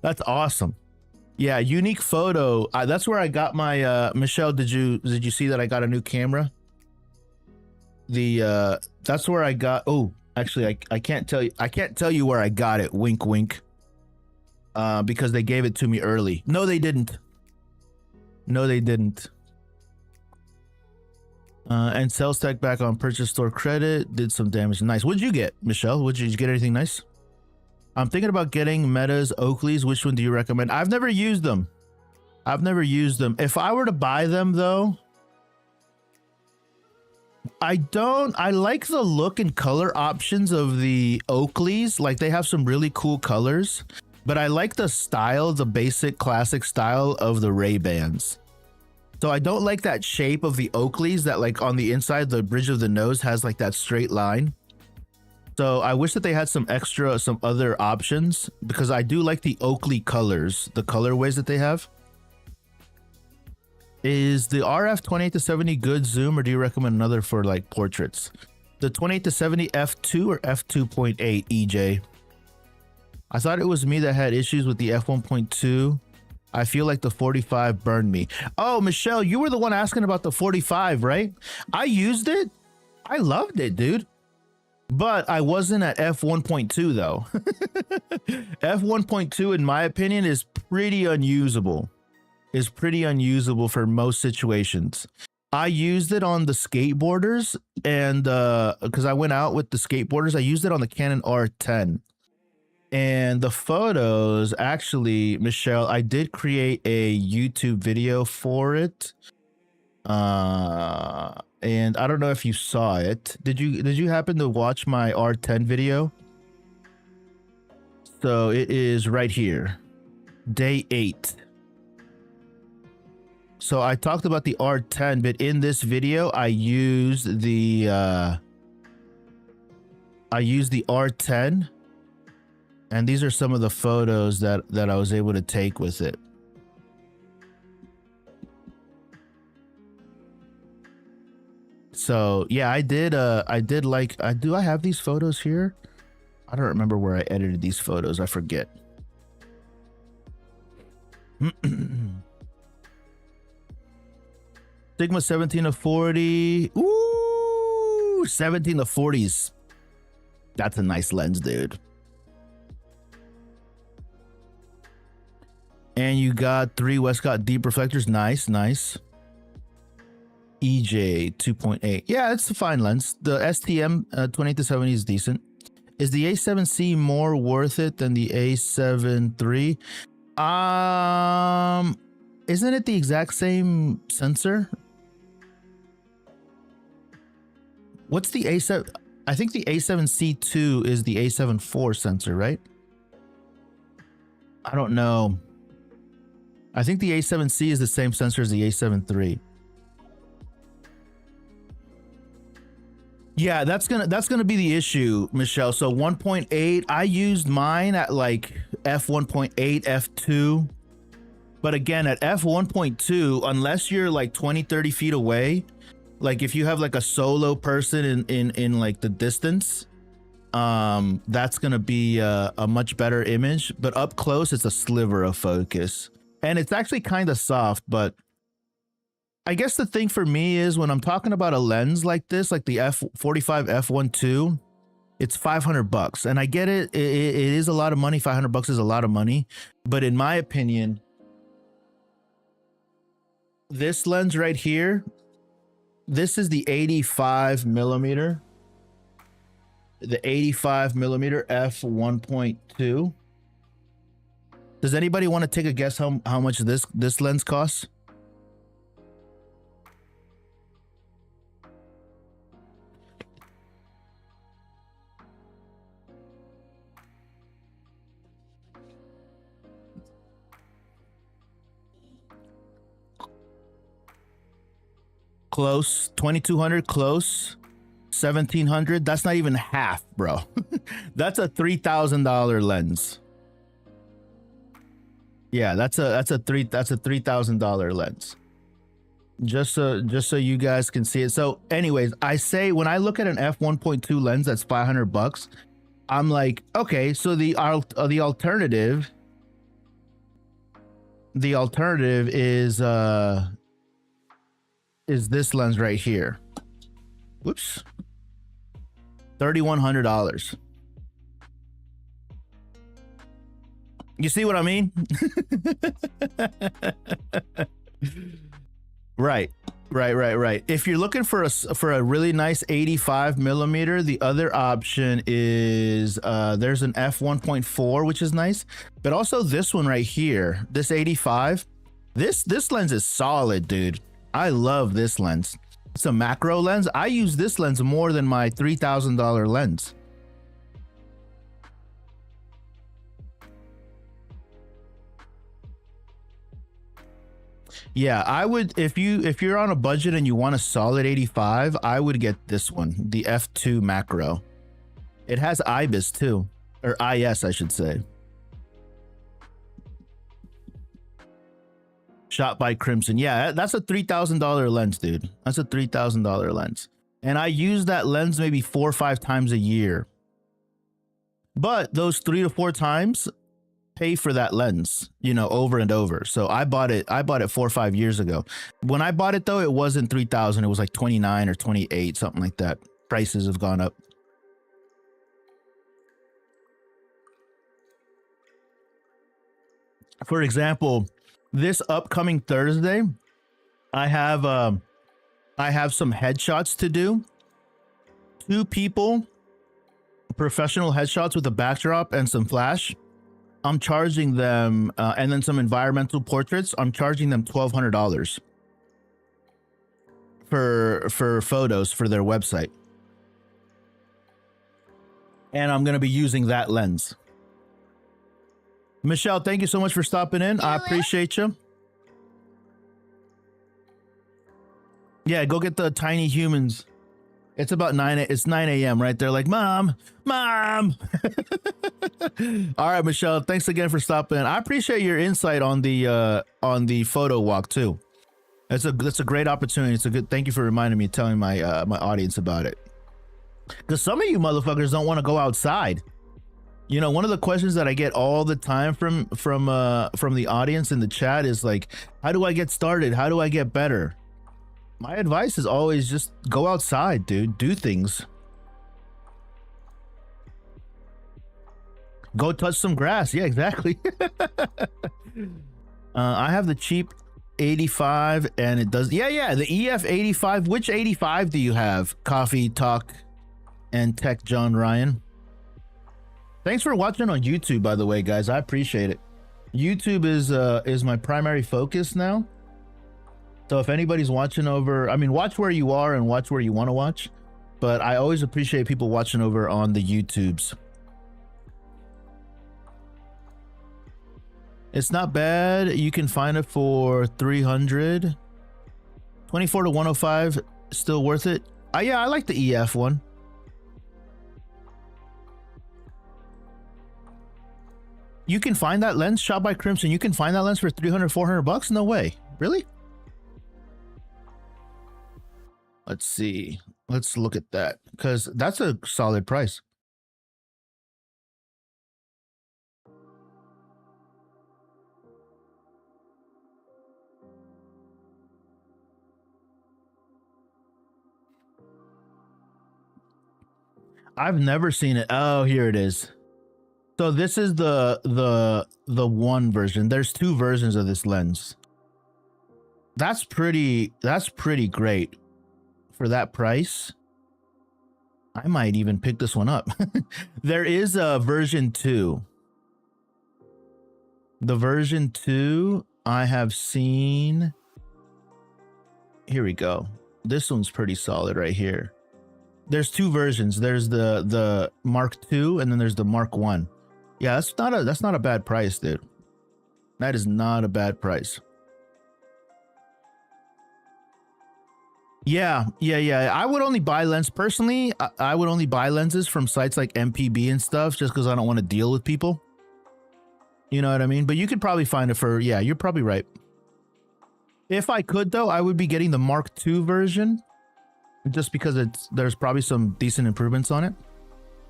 That's awesome. Yeah, unique photo. That's where I got my Michelle. Did you see that I got a new camera? That's where I got. Oh, actually, I can't tell you. I can't tell you where I got it. Wink, wink. Because they gave it to me early. No, they didn't. No, they didn't. And sales tech back on purchase store credit. Did some damage. Nice. What'd you get, Michelle? Did you get anything nice? I'm thinking about getting Meta's Oakleys. Which one do you recommend? I've never used them. If I were to buy them though, I like the look and color options of the Oakleys. Like they have some really cool colors, but I like the style, the basic classic style of the Ray-Bans. So I don't like that shape of the Oakleys that like on the inside, the bridge of the nose has like that straight line. So I wish that they had some other options, because I do like the Oakley colors, the colorways that they have. Is the RF 28-70 good zoom, or do you recommend another for like portraits? The 28-70 f2 or f2.8 EJ? I thought it was me that had issues with the f1.2. I feel like the 45 burned me. Oh, Michelle, you were the one asking about the 45, right? I used it. I loved it, dude. But I wasn't at f1.2 though. f1.2, in my opinion, is pretty unusable. Is pretty unusable for most situations. I used it on the skateboarders, and because I went out with the skateboarders, I used it on the Canon R10. And the photos, actually, Michelle, I did create a YouTube video for it. And I don't know if you saw it. Did you happen to watch my R10 video? So it is right here, day 8. So I talked about the R10, but in this video, I used the R10. And these are some of the photos that I was able to take with it. So yeah, I did like, do I have these photos here? I don't remember where I edited these photos. I forget. Sigma 17-40. Ooh, 17-40s. That's a nice lens, dude. And you got 3 Westcott deep reflectors. Nice, nice. EJ 2.8. Yeah, it's a fine lens. The STM 28-70 is decent. Is the A7C more worth it than the A7 III? Isn't it the exact same sensor? What's the A7? I think the A7C2 is the A7 IV sensor, right? I don't know. I think the A7C is the same sensor as the A7 III. Yeah, that's gonna be the issue, Michelle. So 1.8, I used mine at like f1.8, f2. But again, at f1.2, unless you're like 20, 30 feet away, like if you have like a solo person in like the distance, that's gonna be a much better image. But up close, it's a sliver of focus. And it's actually kind of soft, but I guess the thing for me is when I'm talking about a lens like this, like the f45 f1.2, it's $500. And I get it. It is a lot of money. $500 is a lot of money. But in my opinion, this lens right here, this is the 85 millimeter. The 85 millimeter f1.2. Does anybody want to take a guess how much this lens costs? Close. 2200. Close. 1700. That's not even half, bro. That's a $3,000 lens. Yeah, that's a $3,000 lens. Just so you guys can see it. So anyways, I say when I look at an f1.2 lens that's $500, I'm like, okay, so the alternative is this lens right here. Whoops. $3,100. You see what I mean? Right. If you're looking for a really nice 85 millimeter, the other option is there's an f1.4, which is nice, but also this one right here, this 85. This lens is solid, dude. I love this lens. It's a macro lens. I use this lens more than my $3,000 lens. Yeah, I would, if you're on a budget and you want a solid 85, I would get this one, the f2 macro. It has IBIS too, or IS, I should say. Shot by Crimson. Yeah, that's a $3,000 lens, dude. That's a $3,000 lens. And I use that lens maybe 4 or 5 times a year. But those 3 to 4 times pay for that lens, you know, over and over. So I bought it 4 or 5 years ago. When I bought it though, it wasn't 3,000, it was like 29 or 28, something like that. Prices have gone up. For example, this upcoming Thursday, I have some headshots to do. 2 people, professional headshots with a backdrop and some flash. I'm charging them, and then some environmental portraits. I'm charging them $1,200 for photos for their website. And I'm going to be using that lens. Michelle, thank you so much for stopping in. I appreciate you. Yeah, go get the tiny humans. It's about 9 a.m. right there. Like, mom. All right, Michelle, thanks again for stopping in. I appreciate your insight on the photo walk too. That's a great opportunity. It's a good. Thank you for reminding me, telling my my audience about it. Because some of you motherfuckers don't want to go outside. You know, one of the questions that I get all the time from the audience in the chat is like, how do I get started? How do I get better? My advice is always just go outside, dude. Do things. Go touch some grass. Yeah, exactly. I have the cheap 85 and it does. Yeah, the EF 85. Which 85 do you have? Coffee Talk and Tech John Ryan. Thanks for watching on YouTube, by the way, guys. I appreciate it. YouTube is my primary focus now. So if anybody's watching over, I mean, watch where you are and watch where you want to watch. but I always appreciate people watching over on the YouTubes. It's not bad. You can find it for 300. 24 to 105, still worth it. Yeah, I like the EF one. You can find that lens, shot by Crimson. You can find that lens for 300, 400 bucks? No way. Really? Let's see. Let's look at that, because that's a solid price. I've never seen it. Oh, here it is. So this is the one version. There's two versions of this lens. That's pretty great for that price. I might even pick this one up. There is a version 2. The version 2 I have seen. Here we go. This one's pretty solid right here. There's two versions. There's the Mark II and then there's the Mark I. Yeah, that's not a bad price, dude. That is not a bad price. Yeah. I would only buy lens personally. I would only buy lenses from sites like MPB and stuff just because I don't want to deal with people. You know what I mean? But you could probably find it for, yeah, you're probably right. If I could though, I would be getting the Mark II version just because there's probably some decent improvements on it.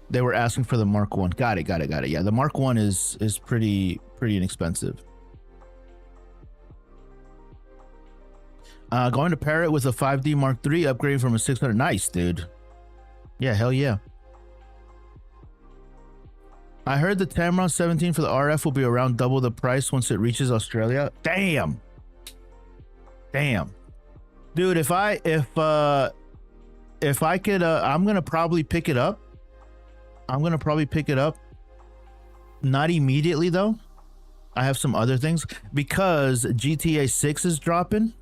They were asking for the Mark I. Got it. Yeah, the Mark I is pretty inexpensive. Going to pair it with a 5D Mark III, upgrading from a 600. Nice, dude. Yeah, hell yeah. I heard the Tamron 17 for the RF will be around double the price once it reaches Australia. Damn. Dude, if I could, I'm gonna probably pick it up. Not immediately though. I have some other things because GTA 6 is dropping.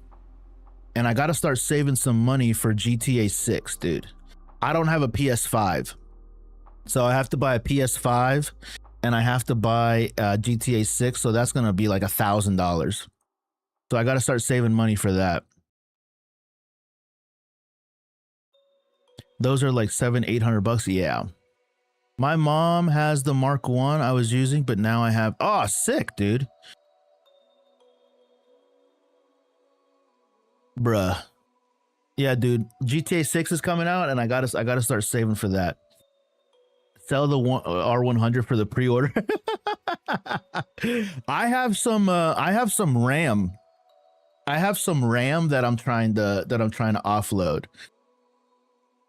And I got to start saving some money for GTA 6, dude. I don't have a PS5. So I have to buy a PS5 and I have to buy GTA 6. So that's going to be like $1,000. So I got to start saving money for that. Those are like $700-800. Yeah. My mom has the Mark I was using, but now I have, oh, sick, dude. Bruh. Yeah, dude. GTA 6 is coming out and I gotta start saving for that. Sell the R100 for the pre-order. I have some RAM. I have some RAM that I'm trying to offload.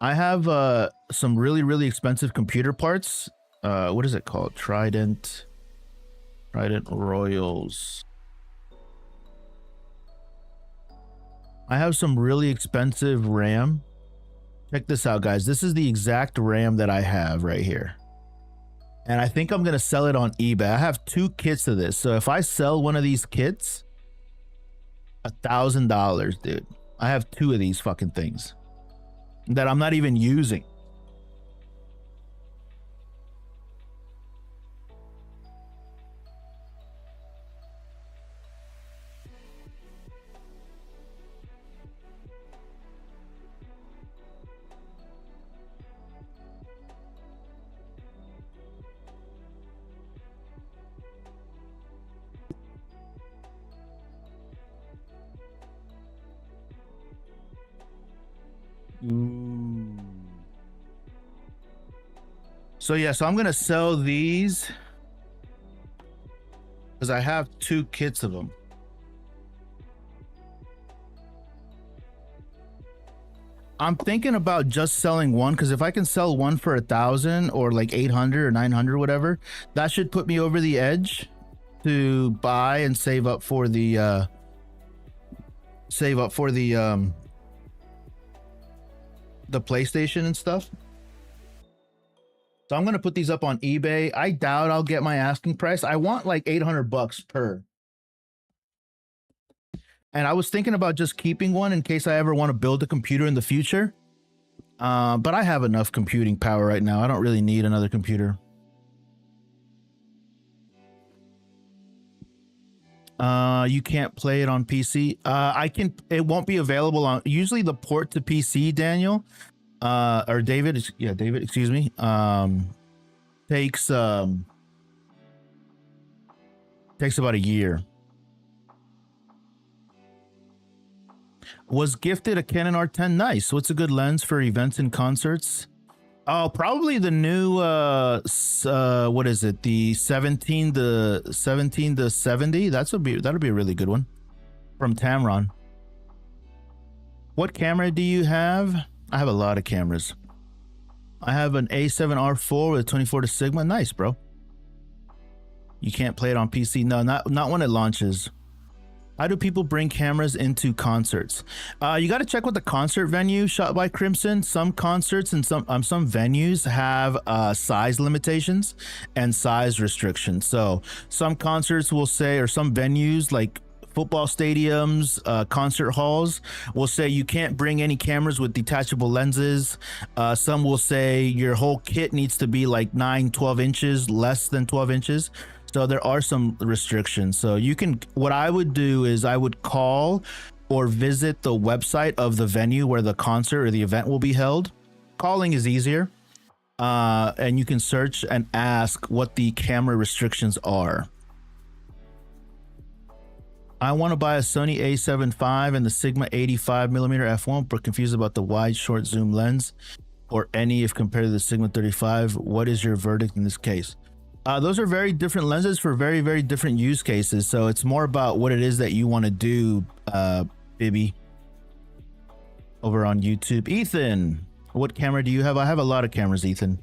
I have some really expensive computer parts. What is it called? Trident Royals. I have some really expensive RAM. Check this out, guys. This is the exact RAM that I have right here. And I think I'm going to sell it on eBay. I have 2 kits of this. So if I sell one of these kits, $1,000, dude. I have 2 of these fucking things that I'm not even using. Ooh. So yeah, so I'm gonna sell these because I have 2 kits of them. I'm thinking about just selling one because if I can sell one for 1,000 or like 800 or 900, whatever, that should put me over the edge to buy and save up for the PlayStation and stuff. So I'm going to put these up on eBay. I doubt I'll get my asking price. I want like $800 per. And I was thinking about just keeping one in case I ever want to build a computer in the future. But I have enough computing power right now. I don't really need another computer. You can't play it on PC. I can. It won't be available on. Usually the port to PC, Daniel, or David. Yeah, David. Excuse me. Takes about a year. Was gifted a Canon R10. Nice. What's a good lens for events and concerts? Oh, probably the new what is it? The 17 to 70. That'll be a really good one from Tamron. What camera do you have? I have a lot of cameras. I have an A7R4 with a 24 to Sigma. Nice, bro. You can't play it on PC. No, not when it launches. How do people bring cameras into concerts? You got to check with the concert venue shot by Crimson. Some concerts and some venues have size limitations and size restrictions. So some concerts will say, or some venues like football stadiums, concert halls will say you can't bring any cameras with detachable lenses. Some will say your whole kit needs to be like 12 inches, less than 12 inches. So there are some restrictions. So you can, what I would do is I would call or visit the website of the venue where the concert or the event will be held. Calling is easier. And you can search and ask what the camera restrictions are. I want to buy a Sony A7 V and the Sigma 85mm f1, but confused about the wide short zoom lens or any if compared to the Sigma 35. What is your verdict in this case? Those are very different lenses for very, very different use cases. So it's more about what it is that you want to do, Bibby, over on YouTube. Ethan, what camera do you have? I have a lot of cameras, Ethan.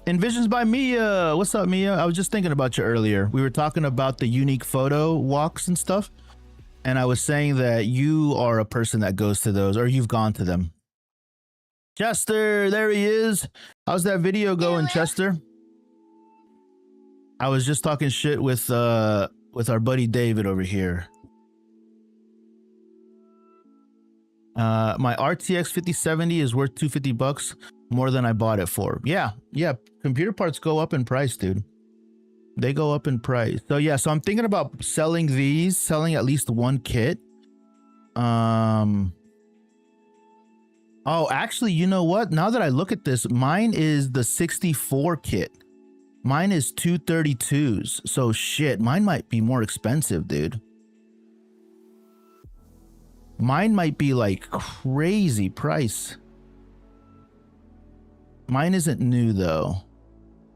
Envisions by Mia. What's up, Mia? I was just thinking about you earlier. We were talking about the unique photo walks and stuff. And I was saying that you are a person that goes to those, or you've gone to them. Chester, there he is. How's that video going, Chester? I was just talking shit with our buddy David over here. My RTX 5070 is worth $250 more than I bought it for. Yeah. Computer parts go up in price, dude. They go up in price. So yeah, so I'm thinking about selling at least one kit. Oh, actually, you know what? Now that I look at this, mine is the 64 kit. Mine is 232s. So shit, mine might be more expensive, dude. Mine might be like crazy price. Mine isn't new though.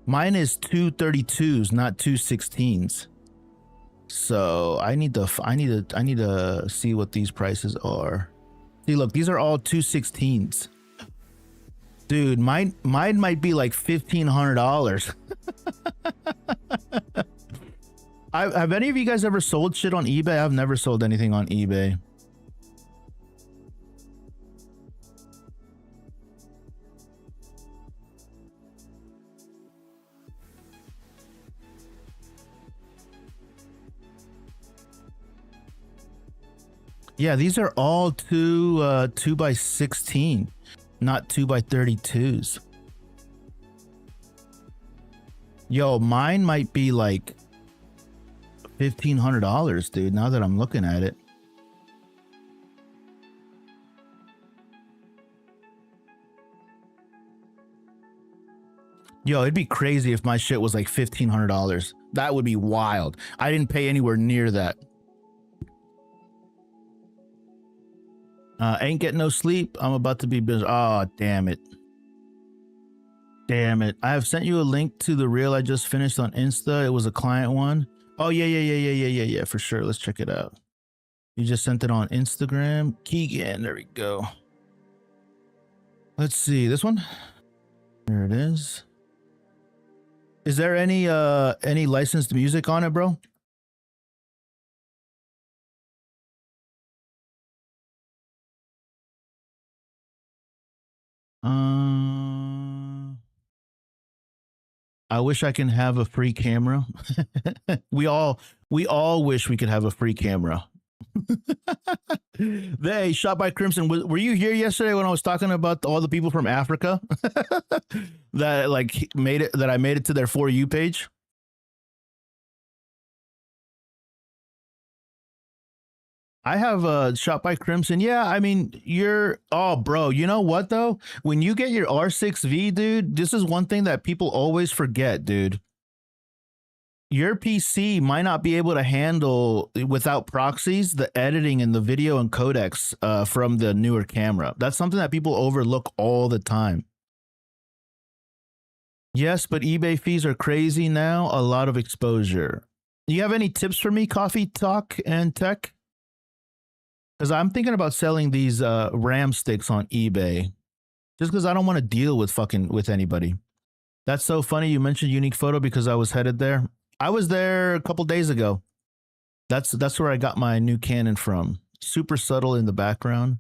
Mine is 232s, not 216s. So I need to see what these prices are. See, look, these are all 216s. Dude, mine might be like $1,500. Have any of you guys ever sold shit on eBay? I've never sold anything on eBay. Yeah, these are all 2x16, not 2x32s. Yo, mine might be like $1,500, dude, now that I'm looking at it. Yo, it'd be crazy if my shit was like $1,500. That would be wild. I didn't pay anywhere near that. Ain't getting no sleep. I'm about to be busy. Oh, damn it. Damn it. I have sent you a link to the reel I just finished on Insta. It was a client one. Oh, yeah, for sure. Let's check it out. You just sent it on Instagram. Keegan, there we go. Let's see. This one? There it is. Is there any licensed music on it, bro? I wish I can have a free camera. we all wish we could have a free camera. They shot by Crimson. Were you here yesterday when I was talking about all the people from Africa that like made it? That I made it to their For You page. I have shot by Crimson. Yeah, I mean, oh, bro, you know what though? When you get your R6V, dude, this is one thing that people always forget, dude. Your PC might not be able to handle without proxies the editing and the video and codecs from the newer camera. That's something that people overlook all the time. Yes, but eBay fees are crazy now. A lot of exposure. Do you have any tips for me, Coffee Talk and Tech? Because I'm thinking about selling these RAM sticks on eBay, just because I don't want to deal with anybody. That's so funny. You mentioned Unique Photo because I was headed there. I was there a couple days ago. That's where I got my new Canon from. Super subtle in the background.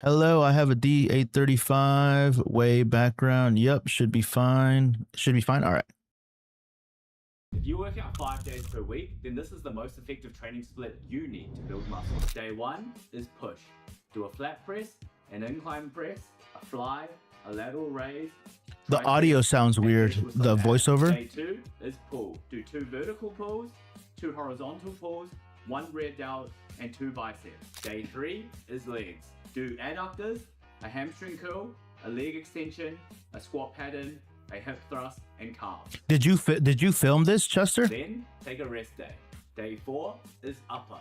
Hello, I have a D835 way background. Yep, should be fine. Should be fine. All right. If you work out 5 days per week, then this is the most effective training split you need to build muscle. Day 1 is push. Do a flat press, an incline press, a fly, a lateral raise. The audio sounds weird. The voiceover. Day 2 is pull. Do 2 vertical pulls, 2 horizontal pulls, 1 rear delt, and 2 biceps. Day 3 is legs. Do adductors, a hamstring curl, a leg extension, a squat pattern, a hip thrust, and calves. Did you film this, Chester? Then take a rest day. Day 4 is upper.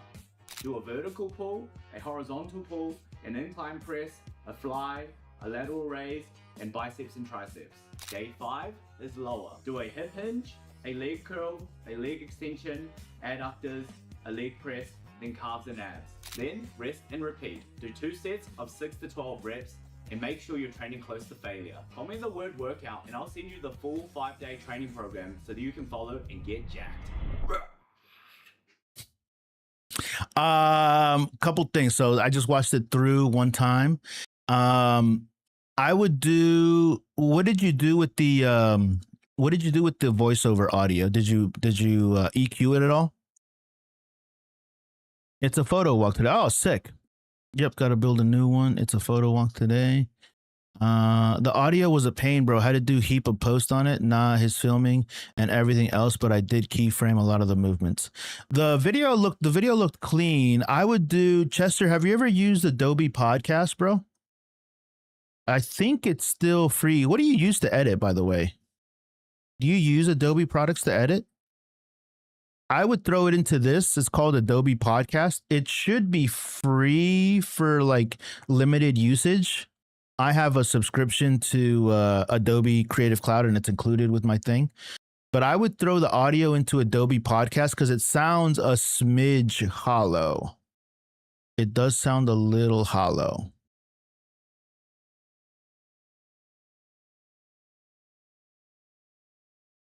Do a vertical pull, a horizontal pull, an incline press, a fly, a lateral raise, and biceps and triceps. Day 5 is lower. Do a hip hinge, a leg curl, a leg extension, adductors, a leg press, then calves and abs. Then rest and repeat. Do 2 sets of 6 to 12 reps and make sure you're training close to failure. Comment the word workout and I'll send you the full 5-day training program so that you can follow and get jacked. Couple things. So I just watched it through one time. I would do, what did you do with the voiceover audio? Did you EQ it at all? It's a photo walk today. Oh, sick. Yep, got to build a new one. It's a photo walk today. The audio was a pain, bro. Had to do heap of post on it. Nah, his filming and everything else, but I did keyframe a lot of the movements. The video looked clean. I would do, Chester, have you ever used Adobe Podcast, bro? I think it's still free. What do you use to edit, by the way? Do you use Adobe products to edit? I would throw it into this. It's called Adobe Podcast. It should be free for like limited usage. I have a subscription to Adobe Creative Cloud and it's included with my thing. But I would throw the audio into Adobe Podcast because it sounds a smidge hollow. It does sound a little hollow.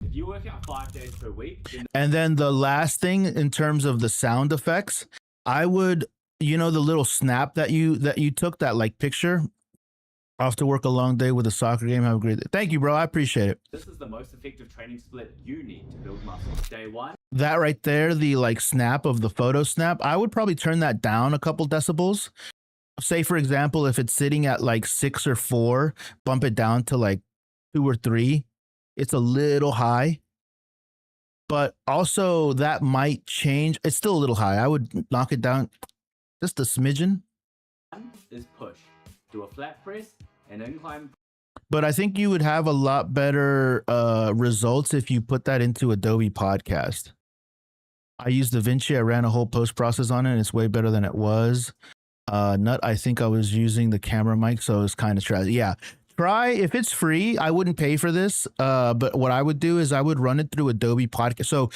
If you work out 5 days per week. And then the last thing in terms of the sound effects, I would, you know, the little snap that you took, that like picture. Off to work a long day with a soccer game. Have a great day. Thank you, bro. I appreciate it. This is the most effective training split you need to build muscle. Day 1. That right there, the like snap of the photo snap, I would probably turn that down a couple decibels. Say, for example, if it's sitting at like 6 or 4, bump it down to like 2 or 3. It's a little high. But also that might change. It's still a little high. I would knock it down just a smidgen. One is push. Do a flat press, an incline. But I think you would have a lot better results if you put that into Adobe Podcast. I used DaVinci. I ran a whole post process on it, and it's way better than it was. Nut, I think I was using the camera mic, so it's kind of trash. Yeah, try, if it's free, I wouldn't pay for this. But what I would do is I would run it through Adobe Podcast. So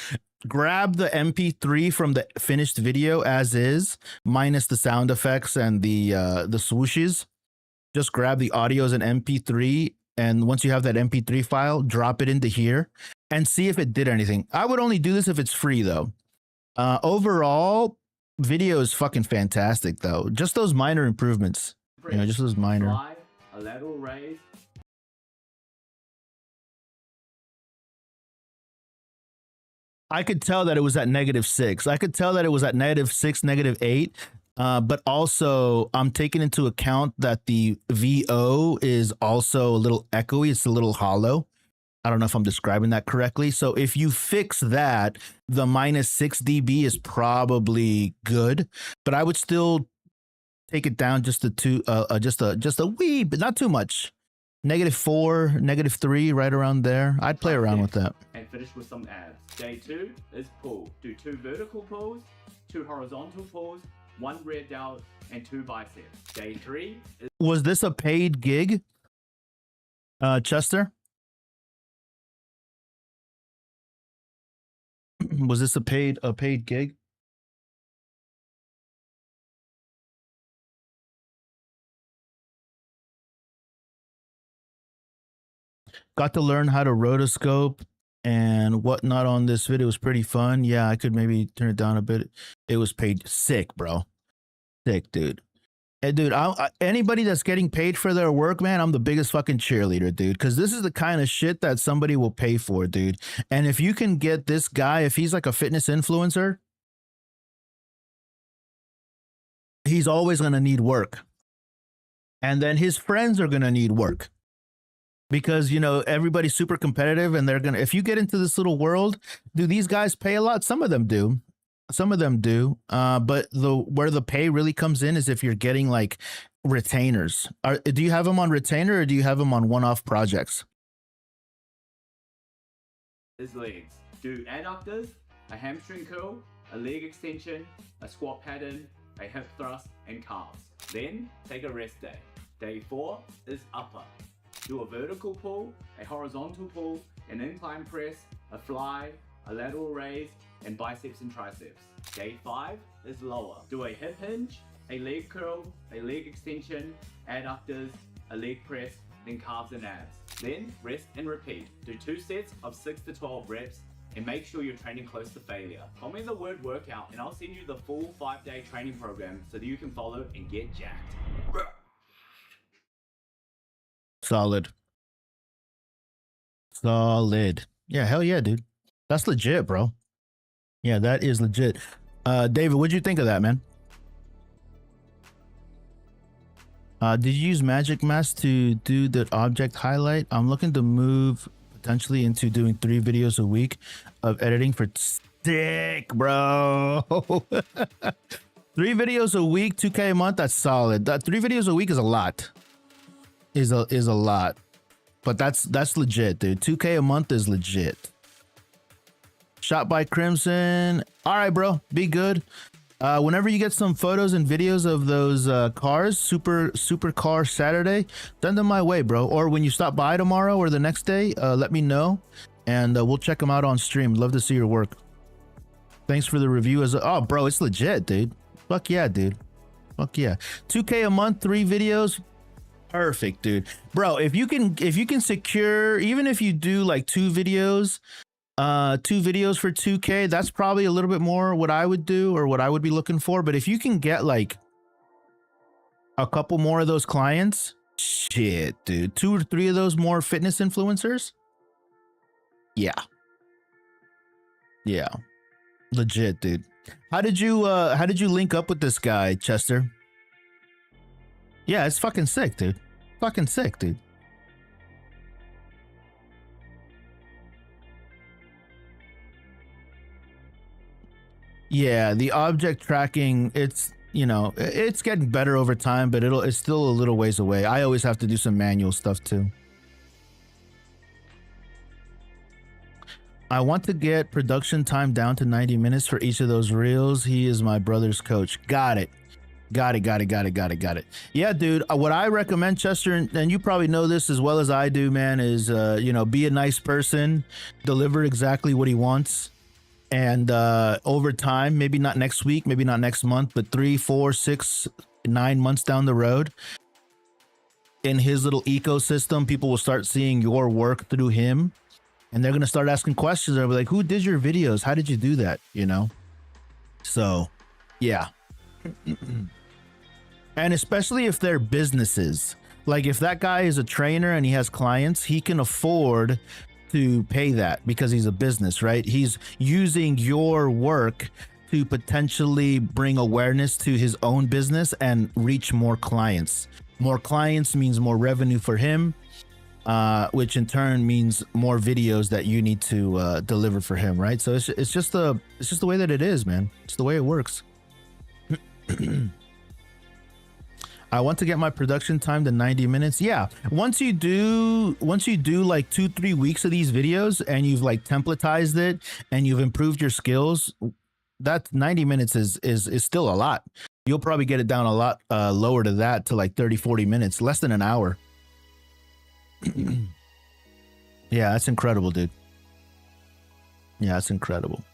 grab the MP3 from the finished video as is, minus the sound effects and the swooshes. Just grab the audio as an MP3, and once you have that MP3 file, drop it into here and see if it did anything. I would only do this if it's free, though. Overall, video is fucking fantastic, though. Just those minor improvements, you know, just those minor. A lateral raise. I could tell that it was at -6. I could tell that it was at -6, -8. But also, I'm taking into account that the VO is also a little echoey. It's a little hollow. I don't know if I'm describing that correctly. So if you fix that, the -6 dB is probably good. But I would still take it down just a just a wee, but not too much. -4, -3, right around there. I'd play around with that. And finish with some abs. Day 2 is pull. Do 2 vertical pulls, 2 horizontal pulls, 1 rear delt, and 2 biceps. Day 3 is... Was this a paid gig, Chester? Was this a paid gig? Got to learn how to rotoscope and whatnot on this video. It was pretty fun. Yeah, I could maybe turn it down a bit. It was paid. Sick, bro. Sick, dude. And dude, anybody that's getting paid for their work, man, I'm the biggest fucking cheerleader, dude. Because this is the kind of shit that somebody will pay for, dude. And if you can get this guy, if he's like a fitness influencer, he's always going to need work. And then his friends are going to need work. Because, you know, everybody's super competitive and they're going to, if you get into this little world, do these guys pay a lot? Some of them do. Some of them do. But where the pay really comes in is if you're getting like retainers. Do you have them on retainer or do you have them on one-off projects? Is legs. Do adductors, a hamstring curl, a leg extension, a squat pattern, a hip thrust, and calves. Then take a rest day. Day 4 is upper. Do a vertical pull, a horizontal pull, an incline press, a fly, a lateral raise, and biceps and triceps. Day 5 is lower. Do a hip hinge, a leg curl, a leg extension, adductors, a leg press, then calves and abs. Then rest and repeat. Do 2 sets of 6 to 12 reps and make sure you're training close to failure. Comment the word workout and I'll send you the full 5-day training program so that you can follow and get jacked. Solid. Yeah, hell yeah, dude. That's legit, bro. Yeah, that is legit. David, what'd you think of that, man? Did you use Magic Mask to do the object highlight? I'm looking to move potentially into doing 3 videos a week of editing for stick, bro. 3 videos a week, 2K a month. That's solid. That 3 videos a week is a lot. Is a lot, but that's legit, dude. 2K a month is legit. Shot by Crimson. All right, bro. Be good. Whenever you get some photos and videos of those cars, super car Saturday, send them my way, bro. Or when you stop by tomorrow or the next day, let me know, and we'll check them out on stream. Love to see your work. Thanks for the review. Oh, bro, it's legit, dude. Fuck yeah, dude. Fuck yeah. 2K a month, 3 videos. Perfect, dude. Bro, if you can secure, even if you do like 2 videos for 2K, that's probably a little bit more what I would do or what I would be looking for. But if you can get like a couple more of those clients, shit, dude, 2 or 3 of those more fitness influencers. Yeah. Legit, dude. How did you link up with this guy, Chester? Yeah, it's fucking sick, dude. Fucking sick, dude. Yeah, the object tracking, it's, you know, it's getting better over time, but it's still a little ways away. I always have to do some manual stuff too. I want to get production time down to 90 minutes for each of those reels. He is my brother's coach. Got it. Got it. Yeah, dude, what I recommend, Chester, and you probably know this as well as I do, man, is, you know, be a nice person, deliver exactly what he wants. And over time, maybe not next week, maybe not next month, but 3, 4, 6, 9 months down the road, in his little ecosystem, people will start seeing your work through him. And they're going to start asking questions. They'll be like, who did your videos? How did you do that? You know? So, yeah. And especially if they're businesses, like if that guy is a trainer and he has clients, he can afford to pay that because he's a business, right? He's using your work to potentially bring awareness to his own business and reach more clients. More clients means more revenue for him, which in turn means more videos that you need to deliver for him, right? So it's just the way that it is, man. It's the way it works. I want to get my production time to 90 minutes. Yeah. Once you do like 2-3 weeks of these videos and you've like templatized it and you've improved your skills, that 90 minutes is still a lot. You'll probably get it down a lot lower to that, to like 30-40 minutes, less than an hour. Yeah, that's incredible, dude. Yeah, that's incredible.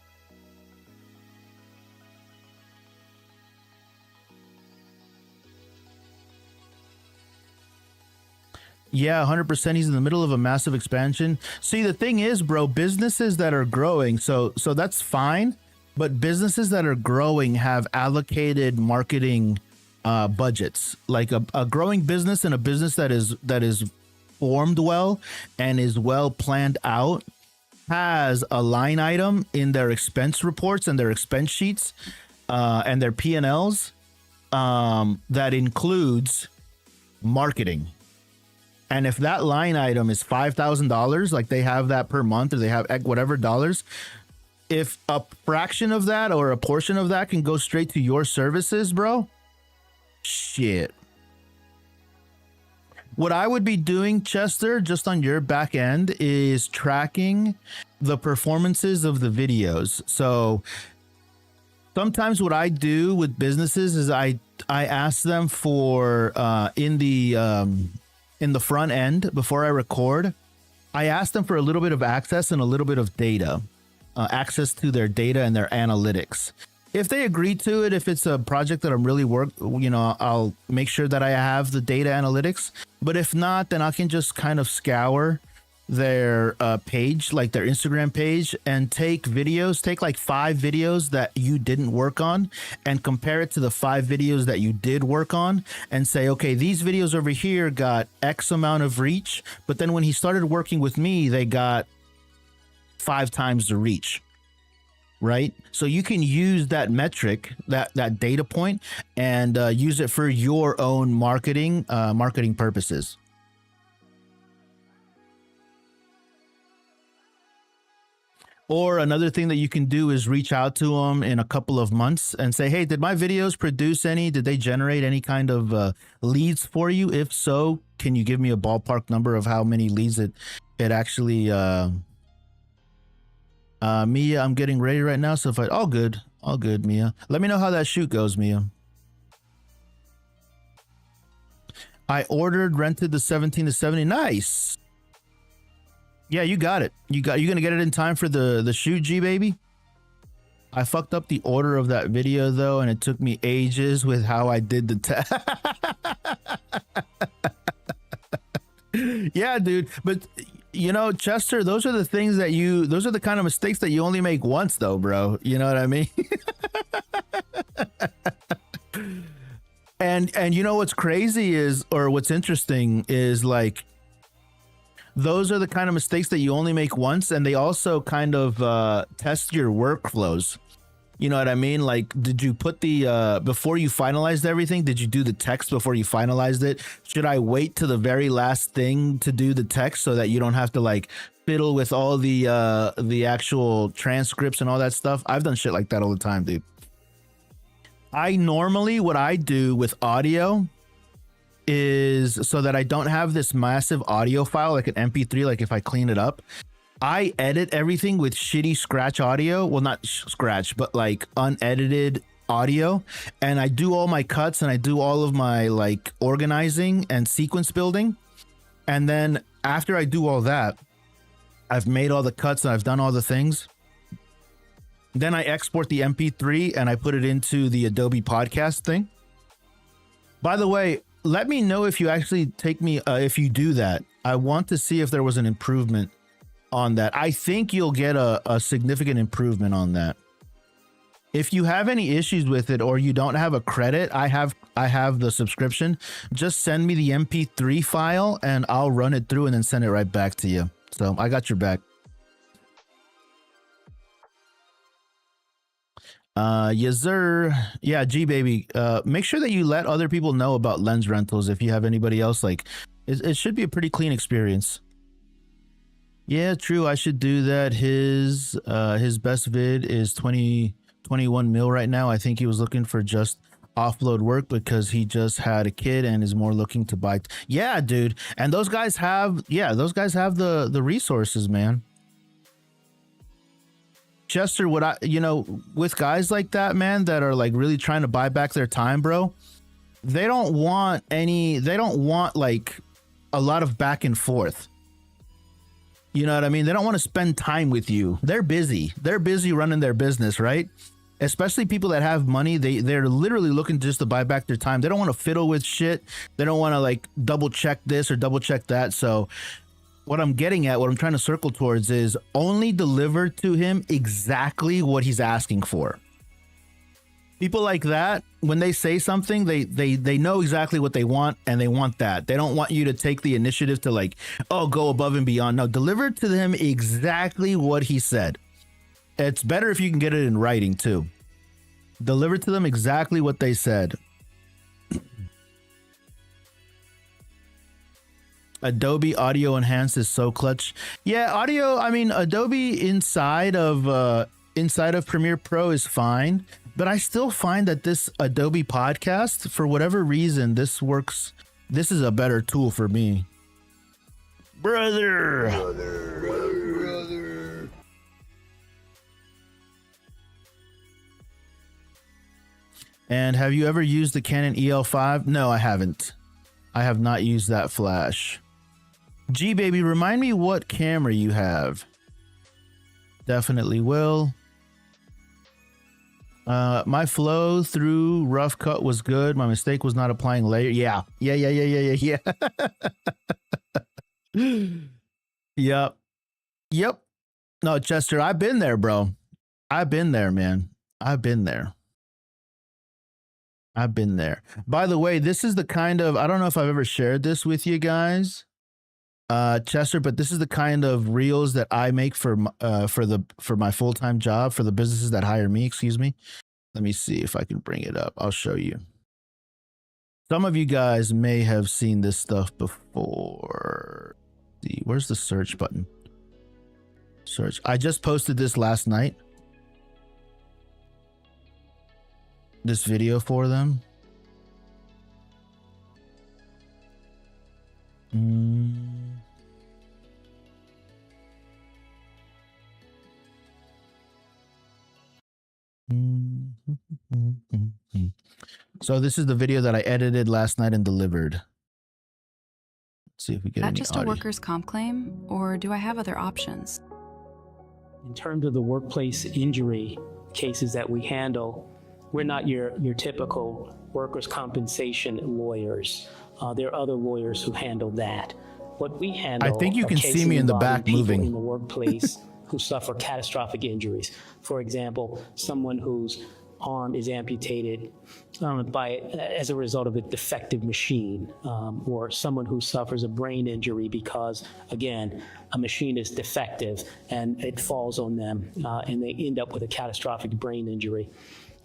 Yeah, 100%. He's in the middle of a massive expansion. See, the thing is, bro, businesses that are growing, so that's fine, but businesses that are growing have allocated marketing budgets. Like a growing business and a business that is formed well and is well planned out has a line item in their expense reports and their expense sheets and their P&Ls that includes marketing. And if that line item is $5,000, like they have that per month, or they have whatever dollars, if a fraction of that or a portion of that can go straight to your services, bro, shit. What I would be doing, Chester, just on your back end, is tracking the performances of the videos. So sometimes what I do with businesses is I ask them for in the front end, before I record, I ask them for a little bit of access and a little bit of data, access to their data and their analytics. If they agree to it, if it's a project that I'm really I'll make sure that I have the data analytics. But if not, then I can just kind of scour their page, like their Instagram page, and take like 5 videos that you didn't work on and compare it to the 5 videos that you did work on and say, okay, these videos over here got X amount of reach, but then when he started working with me, they got 5 times the reach, right? So you can use that metric, that data point, and use it for your own marketing purposes. Or another thing that you can do is reach out to them in a couple of months and say, hey, did my videos produce any? Did they generate any kind of leads for you? If so, can you give me a ballpark number of how many leads it actually... Mia, I'm getting ready right now. So if all good, Mia. Let me know how that shoot goes, Mia. I rented the 17 to 70. Nice. Yeah, you got it. You gonna get it in time for the shoot, G baby? I fucked up the order of that video though, and it took me ages with how I did the Yeah, dude. But you know, Chester, those are the kind of mistakes that you only make once though, bro. You know what I mean? And you know what's crazy is, or what's interesting is, like, those are the kind of mistakes that you only make once, and they also kind of test your workflows. You know what I mean? Like, did you put the before you finalized everything, did you do the text before you finalized it? Should I wait to the very last thing to do the text so that you don't have to like fiddle with all the actual transcripts and all that stuff? I've done shit like that all the time, dude. What I do with audio is, so that I don't have this massive audio file like an MP3, like if I clean it up, I edit everything with shitty scratch audio. Well, not scratch, but like unedited audio. And I do all my cuts and I do all of my like organizing and sequence building. And then after I do all that, I've made all the cuts and I've done all the things. Then I export the MP3 and I put it into the Adobe podcast thing. By the way, let me know if you actually if you do that. I want to see if there was an improvement on that. I think you'll get a significant improvement on that. If you have any issues with it or you don't have a credit, I have the subscription. Just send me the MP3 file and I'll run it through and then send it right back to you. So I got your back. Yes, sir. Yeah, G baby. Make sure that you let other people know about lens rentals if you have anybody else. Like, it should be a pretty clean experience. Yeah, true. I should do that. His best vid is 21 mil right now. I think he was looking for just offload work because he just had a kid and is more looking to buy. Yeah, dude. And those guys have the resources, man. Chester, what I, with guys like that, man, that are like really trying to buy back their time, bro, they don't want like a lot of back and forth. You know what I mean? They don't want to spend time with you. They're busy. They're busy running their business, right? Especially people that have money. They're literally looking just to buy back their time. They don't want to fiddle with shit. They don't want to like double check this or double check that. So what I'm getting at, what I'm trying to circle towards is only deliver to him exactly what he's asking for. People like that, when they say something, they know exactly what they want and they want that. They don't want you to take the initiative to like, oh, go above and beyond. No, deliver to them exactly what he said. It's better if you can get it in writing too. Deliver to them exactly what they said. Adobe Audio Enhanced is so clutch. Yeah, audio, I mean, Adobe inside of Premiere Pro is fine, but I still find that this Adobe Podcast, for whatever reason, this works. This is a better tool for me. Brother. And have you ever used the Canon EL5? No, I haven't. I have not used that flash. G baby, remind me what camera you have. Definitely will. My flow through rough cut was good. My mistake was not applying layer. Yeah. Yep. No, Chester, I've been there, bro. I've been there, man. I've been there. By the way, this is the kind of, I don't know if I've ever shared this with you guys, Chester, but this is the kind of reels that I make for my full-time job, for the businesses that hire me, excuse me. Let me see if I can bring it up. I'll show you. Some of you guys may have seen this stuff before. Let's see, where's the search button? Search. I just posted this last night. This video for them. So this is the video that I edited last night and delivered. Let's see if we get any just audio. A workers' comp claim, or do I have other options? In terms of the workplace injury cases that we handle, we're not your typical workers' compensation lawyers. There are other lawyers who handle that. What we handle, I think you can see me in the back moving in the workplace who suffer catastrophic injuries. For example, someone whose arm is amputated as a result of a defective machine, or someone who suffers a brain injury because, again, a machine is defective and it falls on them and they end up with a catastrophic brain injury.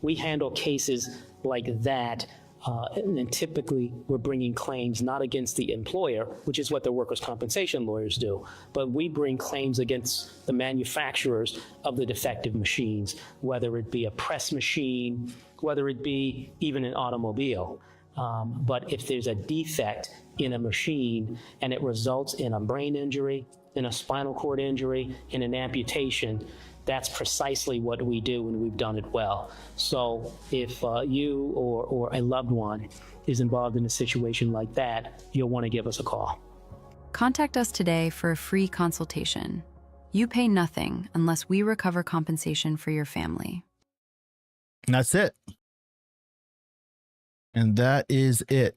We handle cases like that, and typically we're bringing claims not against the employer, which is what the workers' compensation lawyers do, but we bring claims against the manufacturers of the defective machines, whether it be a press machine, whether it be even an automobile. But if there's a defect in a machine and it results in a brain injury, in a spinal cord injury, in an amputation, that's precisely what we do, and we've done it well. So if you or a loved one is involved in a situation like that, you'll want to give us a call. Contact us today for a free consultation. You pay nothing unless we recover compensation for your family. And that's it. And that is it.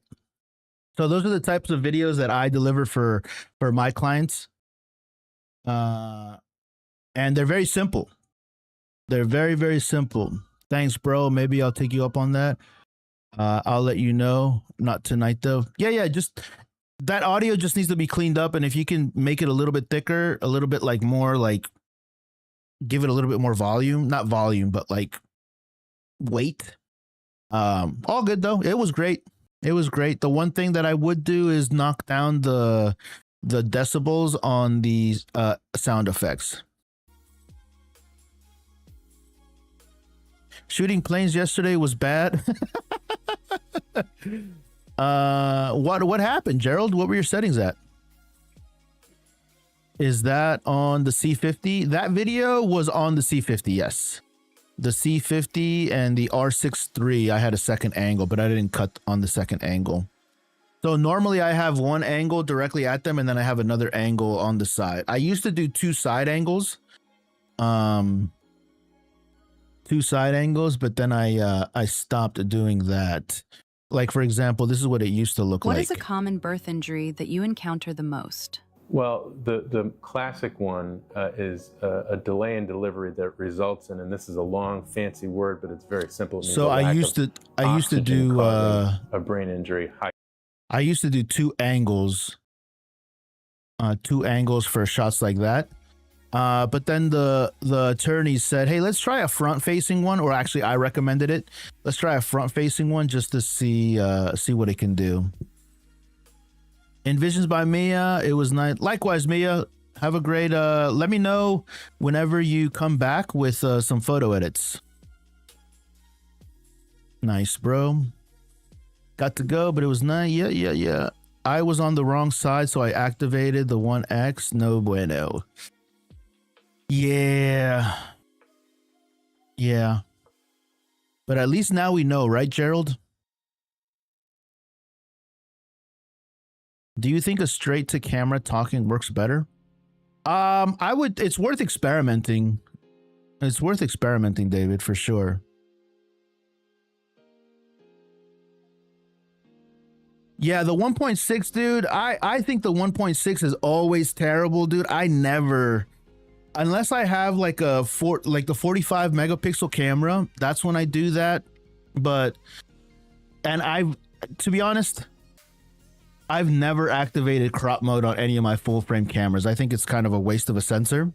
So those are the types of videos that I deliver for my clients. And they're very simple. They're very, very simple. Thanks, bro. Maybe I'll take you up on that. I'll let you know. Not tonight, though. Yeah. Just that audio just needs to be cleaned up. And if you can make it a little bit thicker, a little bit like more like give it a little bit more volume, not volume, but like weight. All good though. It was great. It was great. The one thing that I would do is knock down the decibels on the sound effects. Shooting planes yesterday was bad. What happened, Gerald? What were your settings at? Is that on the C50? That video was on the C50, yes. The C50 and the R6V, I had a second angle, but I didn't cut on the second angle. So normally I have one angle directly at them and then I have another angle on the side. I used to do two side angles. Two side angles, but then I stopped doing that. Like, for example, this is what it used to look like. What is a common birth injury that you encounter the most? Well, the classic one is a delay in delivery that results in, and this is a long, fancy word, but it's very simple. It means So I used to do a brain injury. I used to do two angles for shots like that. But then the attorney said, "Hey, let's try a front-facing one," or actually, I recommended it. Let's try a front-facing one just to see what it can do. Envisions by Mia. It was nice. Likewise, Mia. Have a great. Let me know whenever you come back with some photo edits. Nice, bro. Got to go, but it was nice. Yeah. I was on the wrong side, so I activated the 1X. No bueno. Yeah. But at least now we know, right, Gerald? Do you think a straight to camera talking works better? It's worth experimenting. It's worth experimenting, David, for sure. Yeah, the 1.6, dude, I think the 1.6 is always terrible, dude. I never, unless I have like the 45 megapixel camera, that's when I do that. But, and to be honest, I've never activated crop mode on any of my full frame cameras. I think it's kind of a waste of a sensor.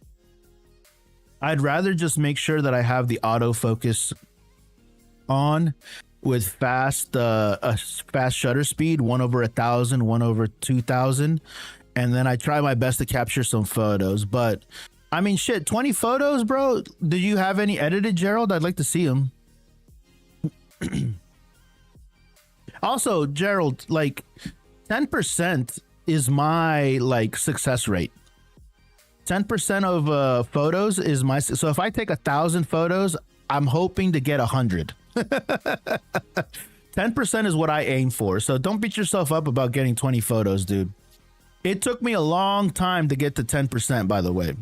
I'd rather just make sure that I have the autofocus on with fast shutter speed, 1/1000, 1/2000, and then I try my best to capture some photos. But I mean, shit, 20 photos, bro. Do you have any edited, Gerald? I'd like to see them. Also, Gerald, like 10% is my like success rate. 10% of photos is my, so if I take 1,000 photos, I'm hoping to get 100. 10% is what I aim for. So don't beat yourself up about getting 20 photos, dude. It took me a long time to get to 10%, by the way.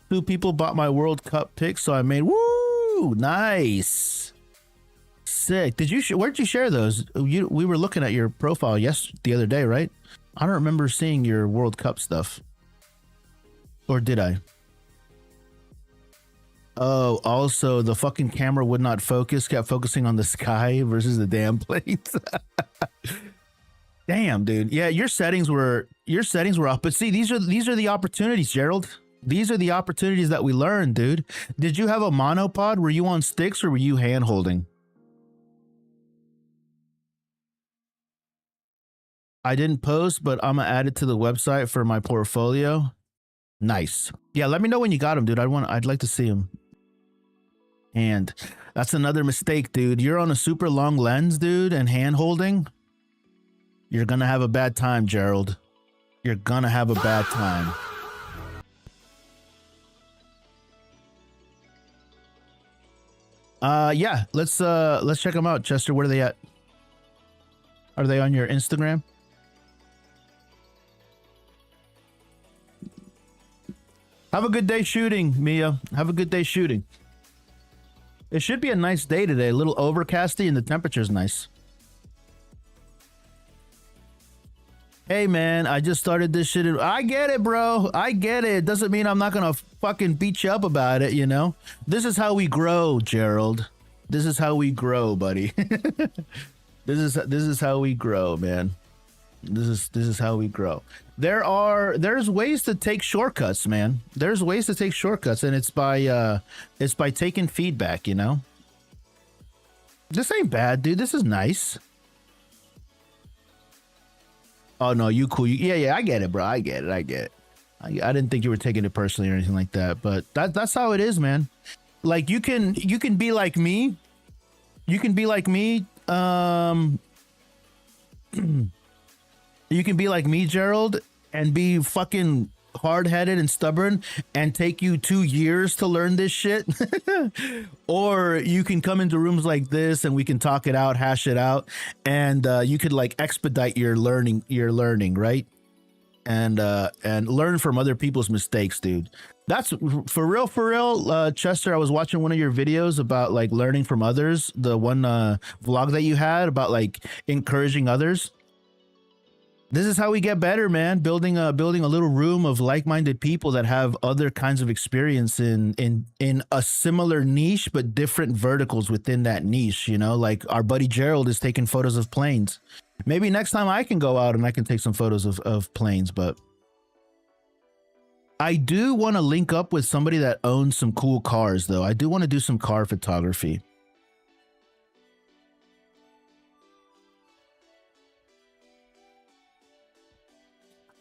2 people bought my World Cup pics, so I made, woo, nice. Sick. Did you where'd you share those? We were looking at your profile the other day, right? I don't remember seeing your World Cup stuff. Or did I? Oh, also the fucking camera would not focus, kept focusing on the sky versus the damn plates. Damn, dude. Yeah, your settings were up. But see, these are the opportunities, Gerald. These are the opportunities that we learned, dude. Did you have a monopod? Were you on sticks or were you hand holding? I didn't post, but I'm gonna add it to the website for my portfolio. Nice. Yeah, let me know when you got them, dude. I'd like to see them. And that's another mistake, dude. You're on a super long lens, dude, and hand holding. You're gonna have a bad time, Gerald. You're gonna have a bad time. Yeah, let's check them out, Chester. Where are they at? Are they on your Instagram? Have a good day shooting, Mia. Have a good day shooting. It should be a nice day today. A little overcasty and the temperature's nice. Hey, man, I just started this shit. I get it, bro. I get it. It doesn't mean I'm not going to fucking beat you up about it, you know? This is how we grow, Gerald. This is how we grow, buddy. This is how we grow, man. This is how we grow. There's ways to take shortcuts, man. There's ways to take shortcuts, and it's by taking feedback, you know. This ain't bad, dude. This is nice. Oh no, you cool. Yeah, I get it, bro. I get it. I didn't think you were taking it personally or anything like that, but that's how it is, man. Like you can be like me. You can be like me. You can be like me, Gerald, and be fucking hard-headed and stubborn and take you 2 years to learn this shit. Or you can come into rooms like this and we can talk it out, hash it out, and you could like expedite your learning, right? And learn from other people's mistakes, dude. That's for real. Chester, I was watching one of your videos about like learning from others. The one vlog that you had about like encouraging others. This is how we get better, man. Building a little room of like-minded people that have other kinds of experience in a similar niche, but different verticals within that niche. You know, like our buddy Gerald is taking photos of planes. Maybe next time I can go out and I can take some photos of planes, but I do want to link up with somebody that owns some cool cars, though. I do want to do some car photography.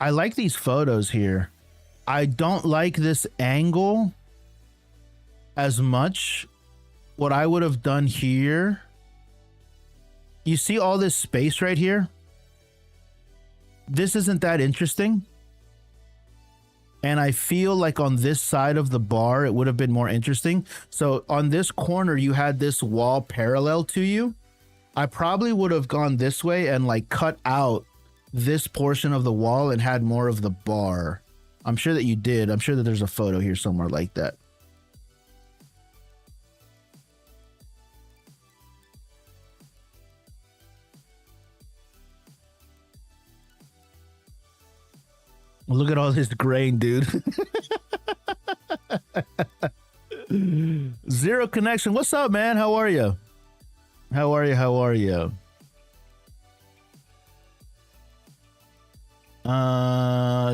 I like these photos here. I don't like this angle as much. What I would have done here, you see all this space right here? This isn't that interesting. And I feel like on this side of the bar, it would have been more interesting. So on this corner, you had this wall parallel to you. I probably would have gone this way and like cut out this portion of the wall and had more of the bar. I'm sure that you did. I'm sure that there's a photo here somewhere like that. Look at all this grain, dude. Zero connection. What's up, man? How are you? How are you?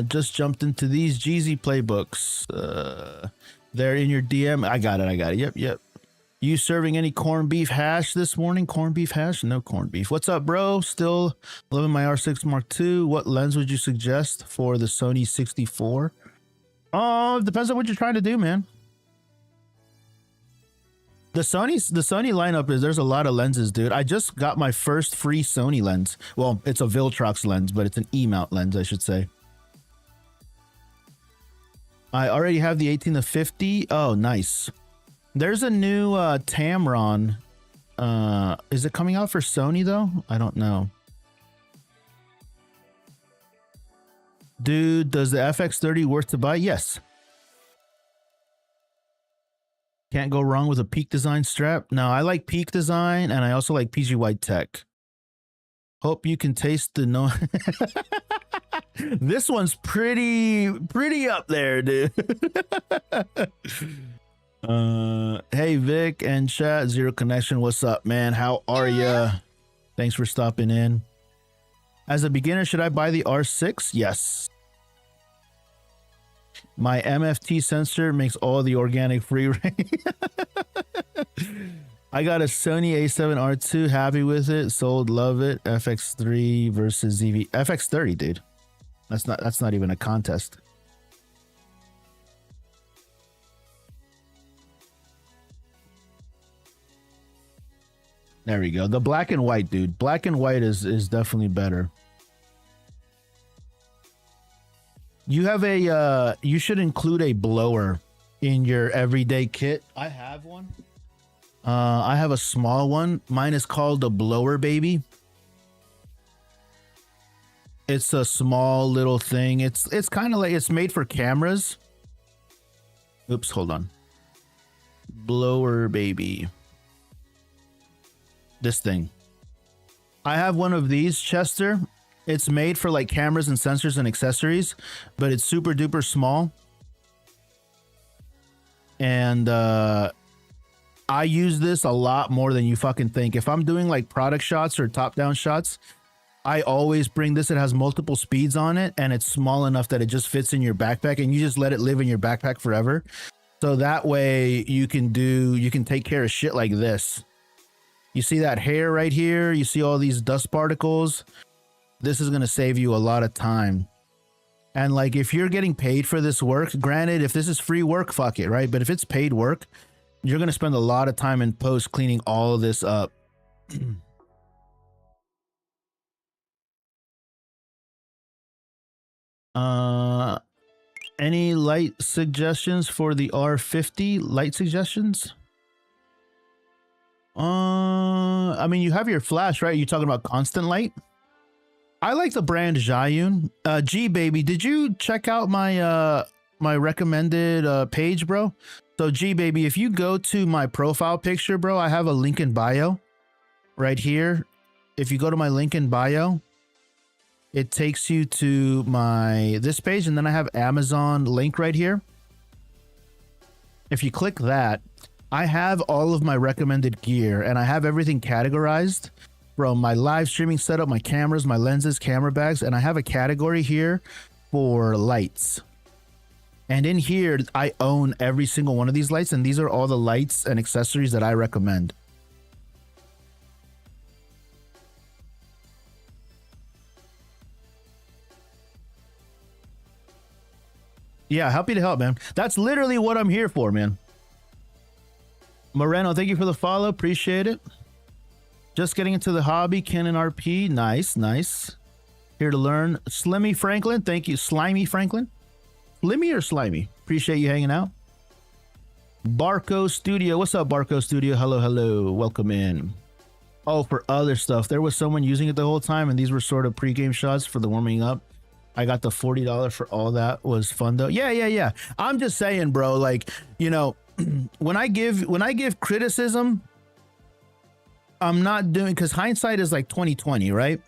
Just jumped into these Jeezy playbooks. They're in your DM. I got it. Yep. You serving any corned beef hash this morning? Corned beef hash? No corned beef. What's up, bro? Still loving my R6 Mark II. What lens would you suggest for the Sony 64? Depends on what you're trying to do, man. The Sony lineup there's a lot of lenses, dude. I just got my first free Sony lens. Well, it's a Viltrox lens, but it's an E-mount lens, I should say. I already have the 18-50. Oh, nice. There's a new Tamron. Is it coming out for Sony though? I don't know. Dude, does the FX30 worth to buy? Yes. Can't go wrong with a Peak Design strap. No, I like Peak Design, and I also like PG White Tech. Hope you can taste the no. This one's pretty up there, dude. Hey Vic and chat, Zero Connection. What's up, man? How are ya? Thanks for stopping in. As a beginner, should I buy the R6? Yes. My MFT sensor makes all the organic free range. I got a Sony A7R2, happy with it, sold, love it. FX3 versus ZV. FX30, dude. That's not even a contest. There we go. The black and white, dude. Black and white is definitely better. You have a you should include a blower in your everyday kit. I have one. I have a small one. Mine is called a blower baby. It's a small little thing. It's kind of like it's made for cameras. Oops, hold on. Blower baby. This thing. I have one of these, Chester. It's made for like cameras and sensors and accessories, but it's super duper small. And I use this a lot more than you fucking think. If I'm doing like product shots or top down shots, I always bring this. It has multiple speeds on it, and it's small enough that it just fits in your backpack, and you just let it live in your backpack forever. So that way you can take care of shit like this. You see that hair right here? You see all these dust particles? This is going to save you a lot of time. And like, if you're getting paid for this work, granted, if this is free work, fuck it, right? But if it's paid work, you're going to spend a lot of time in post cleaning all of this up. Any light suggestions for the R50? Light suggestions? I mean, you have your flash, right? You're talking about constant light? I like the brand Zhiyun. G baby, did you check out my my recommended page, bro? So G baby, if you go to my profile picture, bro, I have a link in bio right here. If you go to my link in bio, it takes you to this page, and then I have Amazon link right here. If you click that, I have all of my recommended gear, and I have everything categorized from my live streaming setup, my cameras, my lenses, camera bags, and I have a category here for lights. And in here, I own every single one of these lights, and these are all the lights and accessories that I recommend. Yeah, happy to help, man. That's literally what I'm here for, man. Moreno, thank you for the follow. Appreciate it. Just getting into the hobby. Canon RP. Nice, nice. Here to learn. Slimmy Franklin. Thank you. Slimy Franklin. Slimmy or Slimy? Appreciate you hanging out. Barco Studio. What's up, Barco Studio? Hello, hello. Welcome in. Oh, for other stuff. There was someone using it the whole time, and these were sort of pre-game shots for the warming up. I got the $40 for all that. Was fun though. Yeah. I'm just saying, bro, like, you know, when I give criticism, I'm not doing, because hindsight is like 2020, right?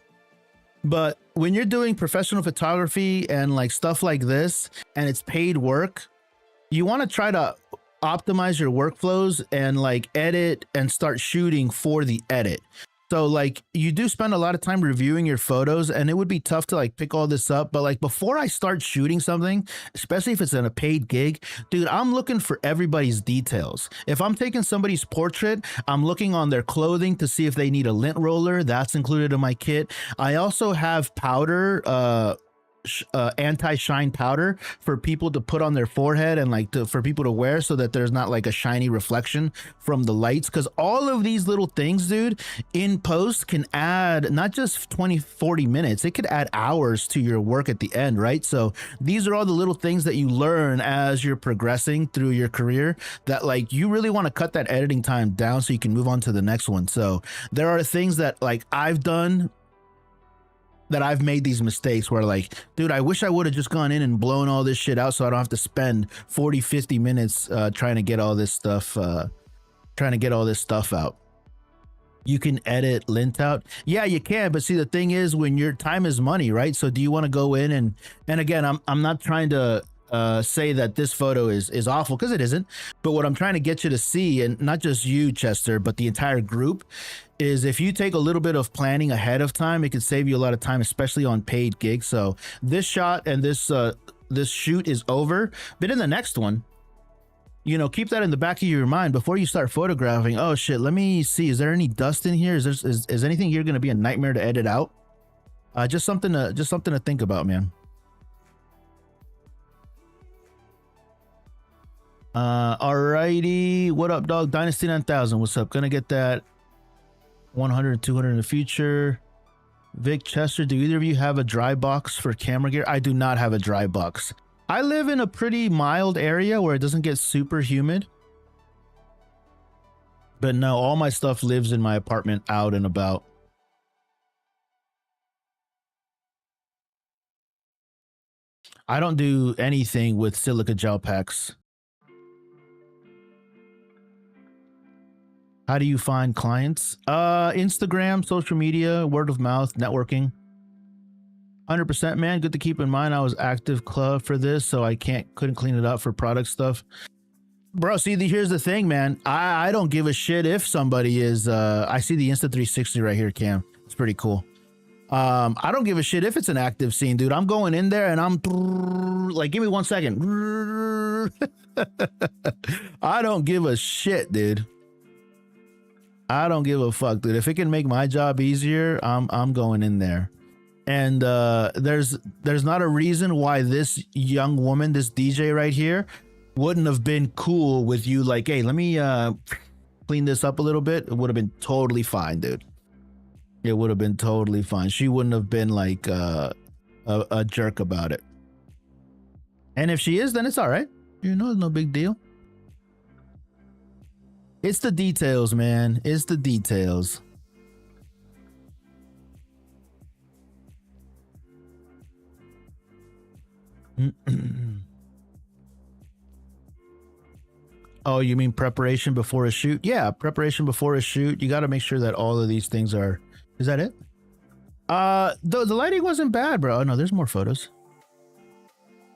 But when you're doing professional photography and like stuff like this, and it's paid work, you want to try to optimize your workflows and like edit and start shooting for the edit. So like, you do spend a lot of time reviewing your photos, and it would be tough to like pick all this up. But like, before I start shooting something, especially if it's in a paid gig, dude, I'm looking for everybody's details. If I'm taking somebody's portrait, I'm looking on their clothing to see if they need a lint roller. That's included in my kit. I also have powder, anti-shine powder for people to put on their forehead, and like for people to wear, so that there's not like a shiny reflection from the lights. Because all of these little things, dude, in post can add not just 20-40 minutes, it could add hours to your work at the end, right? So these are all the little things that you learn as you're progressing through your career, that like you really want to cut that editing time down so you can move on to the next one. So there are things that like I've done, that I've made these mistakes where like, dude, I wish I would have just gone in and blown all this shit out so I don't have to spend 40-50 minutes trying to get all this stuff out. You can edit lint out. Yeah, you can, but see, the thing is, when your time is money, right? So do you want to go in and again, I'm not trying to say that this photo is awful, because it isn't, but what I'm trying to get you to see, and not just you, Chester, but the entire group, is if you take a little bit of planning ahead of time, it can save you a lot of time, especially on paid gigs. So this shot and this shoot is over, but in the next one, you know, keep that in the back of your mind before you start photographing. Oh shit, let me see, is there any dust in here? Is anything here going to be a nightmare to edit out? Just something to think about, man. Alrighty, what up, dog? Dynasty 9000, what's up? Gonna get that 100 200 in the future. Vic, Chester, do either of you have a dry box for camera gear? I do not have a dry box. I live in a pretty mild area where it doesn't get super humid, but no, all my stuff lives in my apartment out and about. I don't do anything with silica gel packs. How do you find clients? Instagram, social media, word of mouth, networking. 100%, man. Good to keep in mind. I was active club for this, so I couldn't clean it up for product stuff. Bro, see, here's the thing, man. I don't give a shit if somebody is. I see the Insta360 right here, Cam. It's pretty cool. I don't give a shit if it's an active scene, dude. I'm going in there and I'm like, give me 1 second. I don't give a shit, dude. I don't give a fuck, dude. If it can make my job easier, I'm going in there. And there's not a reason why this young woman, this DJ right here, wouldn't have been cool with you. Like, hey, let me clean this up a little bit. It would have been totally fine, dude. It would have been totally fine. She wouldn't have been like a jerk about it. And if she is, then it's all right. You know, it's no big deal. It's the details, man. It's the details. Oh, you mean preparation before a shoot? Yeah, preparation before a shoot. You got to make sure that all of these things are... Is that it? The lighting wasn't bad, bro. Oh, no, there's more photos.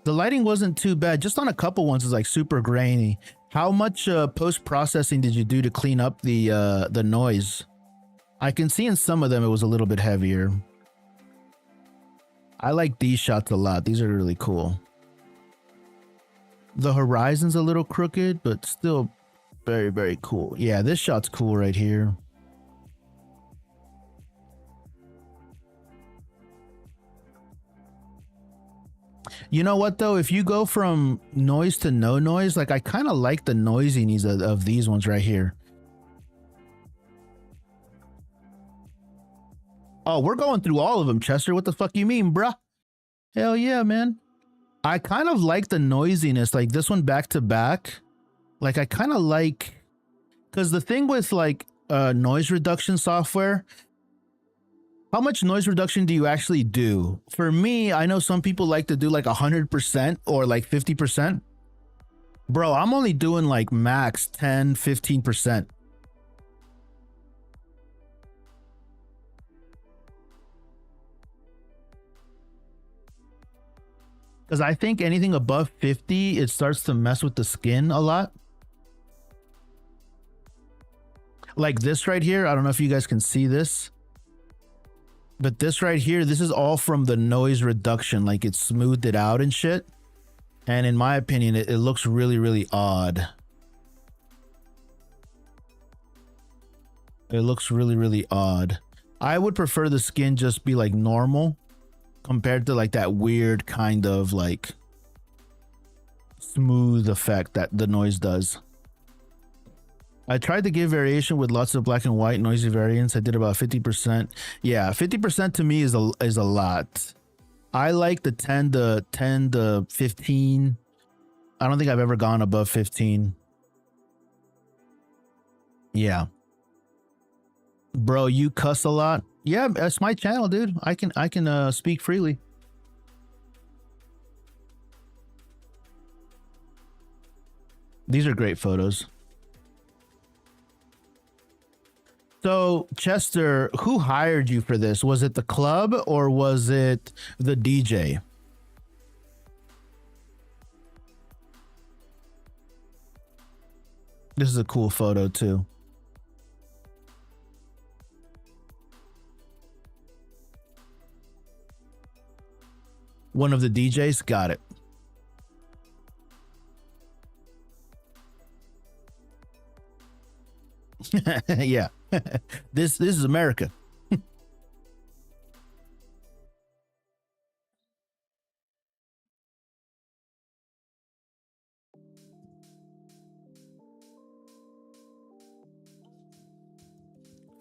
The lighting wasn't too bad. Just on a couple ones, it's like super grainy. How much post-processing did you do to clean up the noise? I can see in some of them it was a little bit heavier. I like these shots a lot. These are really cool. The horizon's a little crooked, but still very, very cool. Yeah, this shot's cool right here. You know what, though? If you go from noise to no noise, like I kind of like the noisiness of these ones right here. Oh, we're going through all of them, Chester. What the fuck you mean, bruh? Hell yeah, man. I kind of like the noisiness, like this one back to back. Like I kind of like, because the thing with like noise reduction software, how much noise reduction do you actually do? For me, I know some people like to do like 100% or like 50%. Bro, I'm only doing like max 10, 15%. Because I think anything above 50, it starts to mess with the skin a lot. Like this right here. I don't know if you guys can see this. But this right here, this is all from the noise reduction. Like it smoothed it out and shit. And in my opinion, it looks really, really odd. It looks really, really odd. I would prefer the skin just be like normal, compared to like that weird kind of like smooth effect that the noise does. I tried to give variation with lots of black and white noisy variants. I did about 50%. Yeah, 50% to me is a lot. I like the 10 to 15. I don't think I've ever gone above 15. Yeah. Bro, you cuss a lot. Yeah, that's my channel, dude. I can speak freely. These are great photos. So, Chester, who hired you for this? Was it the club or was it the DJ? This is a cool photo too. One of the DJs? Got it. Yeah. This is America.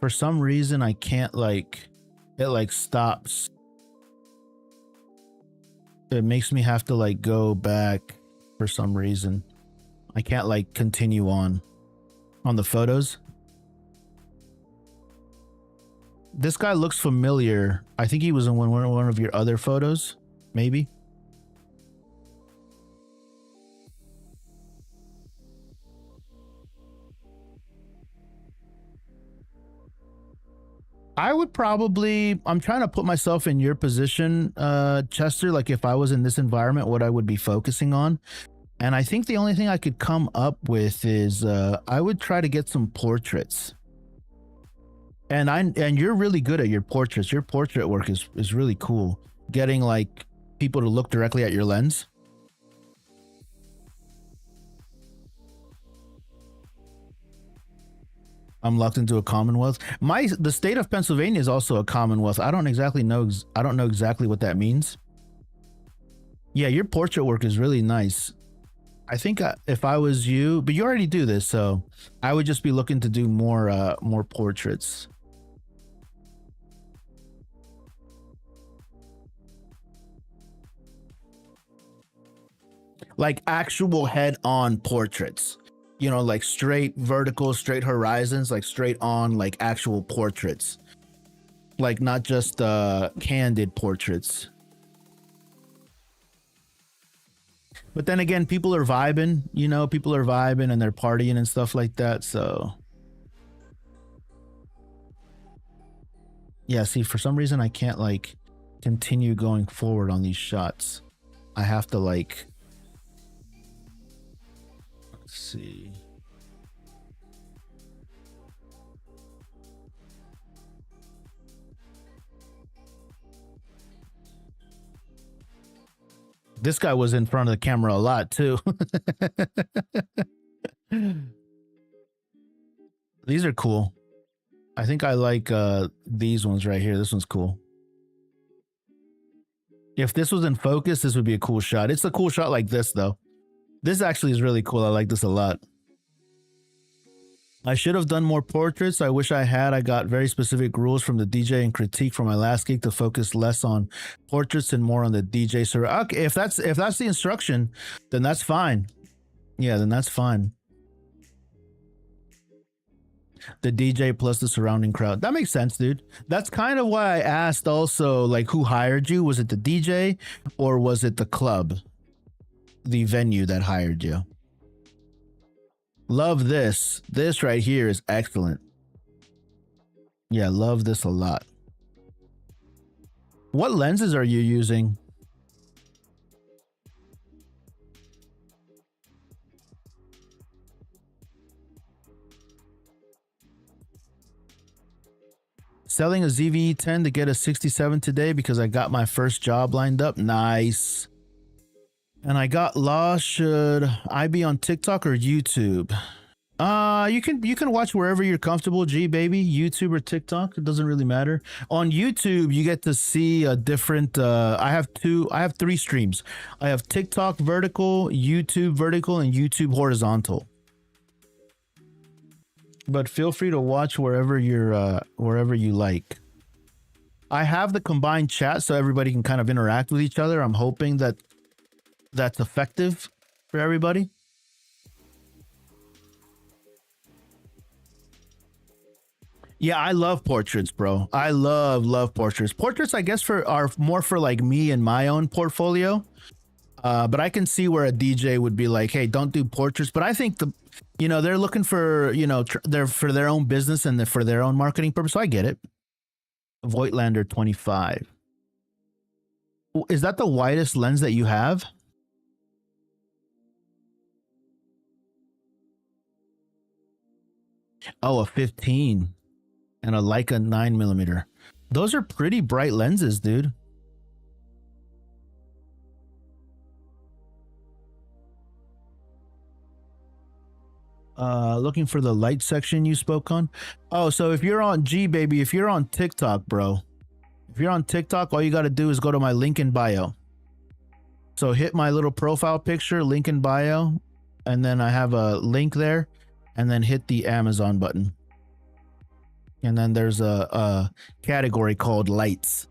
For some reason I can't like it like stops. It makes me have to like go back for some reason. I can't like continue on the photos. This guy looks familiar. I think he was in one of your other photos, maybe. I would probably, I'm trying to put myself in your position, Chester, like if I was in this environment, what I would be focusing on. And I think the only thing I could come up with is I would try to get some portraits. And you're really good at your portraits. Your portrait work is really cool. Getting like people to look directly at your lens. I'm locked into a Commonwealth. The state of Pennsylvania is also a Commonwealth. I don't know exactly what that means. Yeah, your portrait work is really nice. I think if I was you, but you already do this, so I would just be looking to do more portraits. Like actual head-on portraits. You know, like straight vertical, straight horizons, like straight on, like actual portraits. Like not just candid portraits. But then again, people are vibing, you know, people are vibing and they're partying and stuff like that. So yeah, see, for some reason I can't like continue going forward on these shots. I have to like, let's see. This guy was in front of the camera a lot too. These are cool. I think I like these ones right here. This one's cool. If this was in focus, this would be a cool shot. It's a cool shot like this though. This actually is really cool. I like this a lot. I should have done more portraits. I wish I had. I got very specific rules from the DJ and critique from my last gig to focus less on portraits and more on the DJ. So okay, if that's the instruction, then that's fine. Yeah, then that's fine. The DJ plus the surrounding crowd. That makes sense, dude. That's kind of why I asked also, like, who hired you? Was it the DJ or was it the club, the venue that hired you? Love this. This right here is excellent. Yeah, love this a lot. What lenses are you using? Selling a ZV-E10 to get a 67 today because I got my first job lined up. Nice. And I got lost. Should I be on TikTok or YouTube? You can watch wherever you're comfortable, G baby. YouTube or TikTok, it doesn't really matter. On YouTube, you get to see a different I have 3 streams. I have TikTok vertical, YouTube vertical, and YouTube horizontal. But feel free to watch wherever you like. I have the combined chat so everybody can kind of interact with each other. I'm hoping that that's effective for everybody. Yeah, I love portraits, bro. I love portraits. Portraits, I guess, are more for like me and my own portfolio. But I can see where a DJ would be like, "Hey, don't do portraits." But I think they're looking for, they're for their own business and for their own marketing purpose. So I get it. Voigtlander 25. Is that the widest lens that you have? Oh, a 15 and a Leica 9mm. Those are pretty bright lenses, dude. Looking for the light section you spoke on. Oh, so if you're on baby, if you're on TikTok, bro, if you're on TikTok, all you got to do is go to my link in bio. So hit my little profile picture, link in bio, and then I have a link there. And then hit the Amazon button. And then there's a category called lights.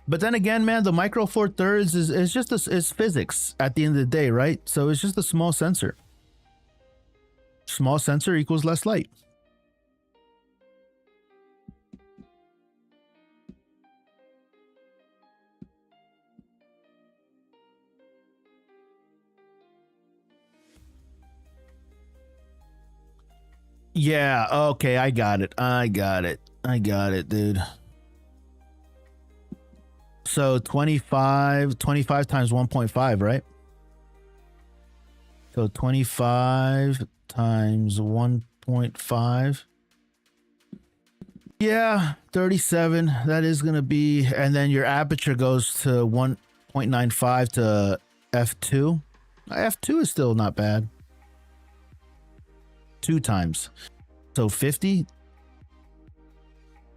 But then again, man, the Micro Four Thirds is just is physics at the end of the day, right? So it's just a small sensor. Small sensor equals less light. Yeah, okay, I got it, dude. So 25 times 1.5, right? So 25 times 1.5. Yeah, 37. That is going to be, and then your aperture goes to 1.95 to f2. F2 is still not bad. 2 times. So 50.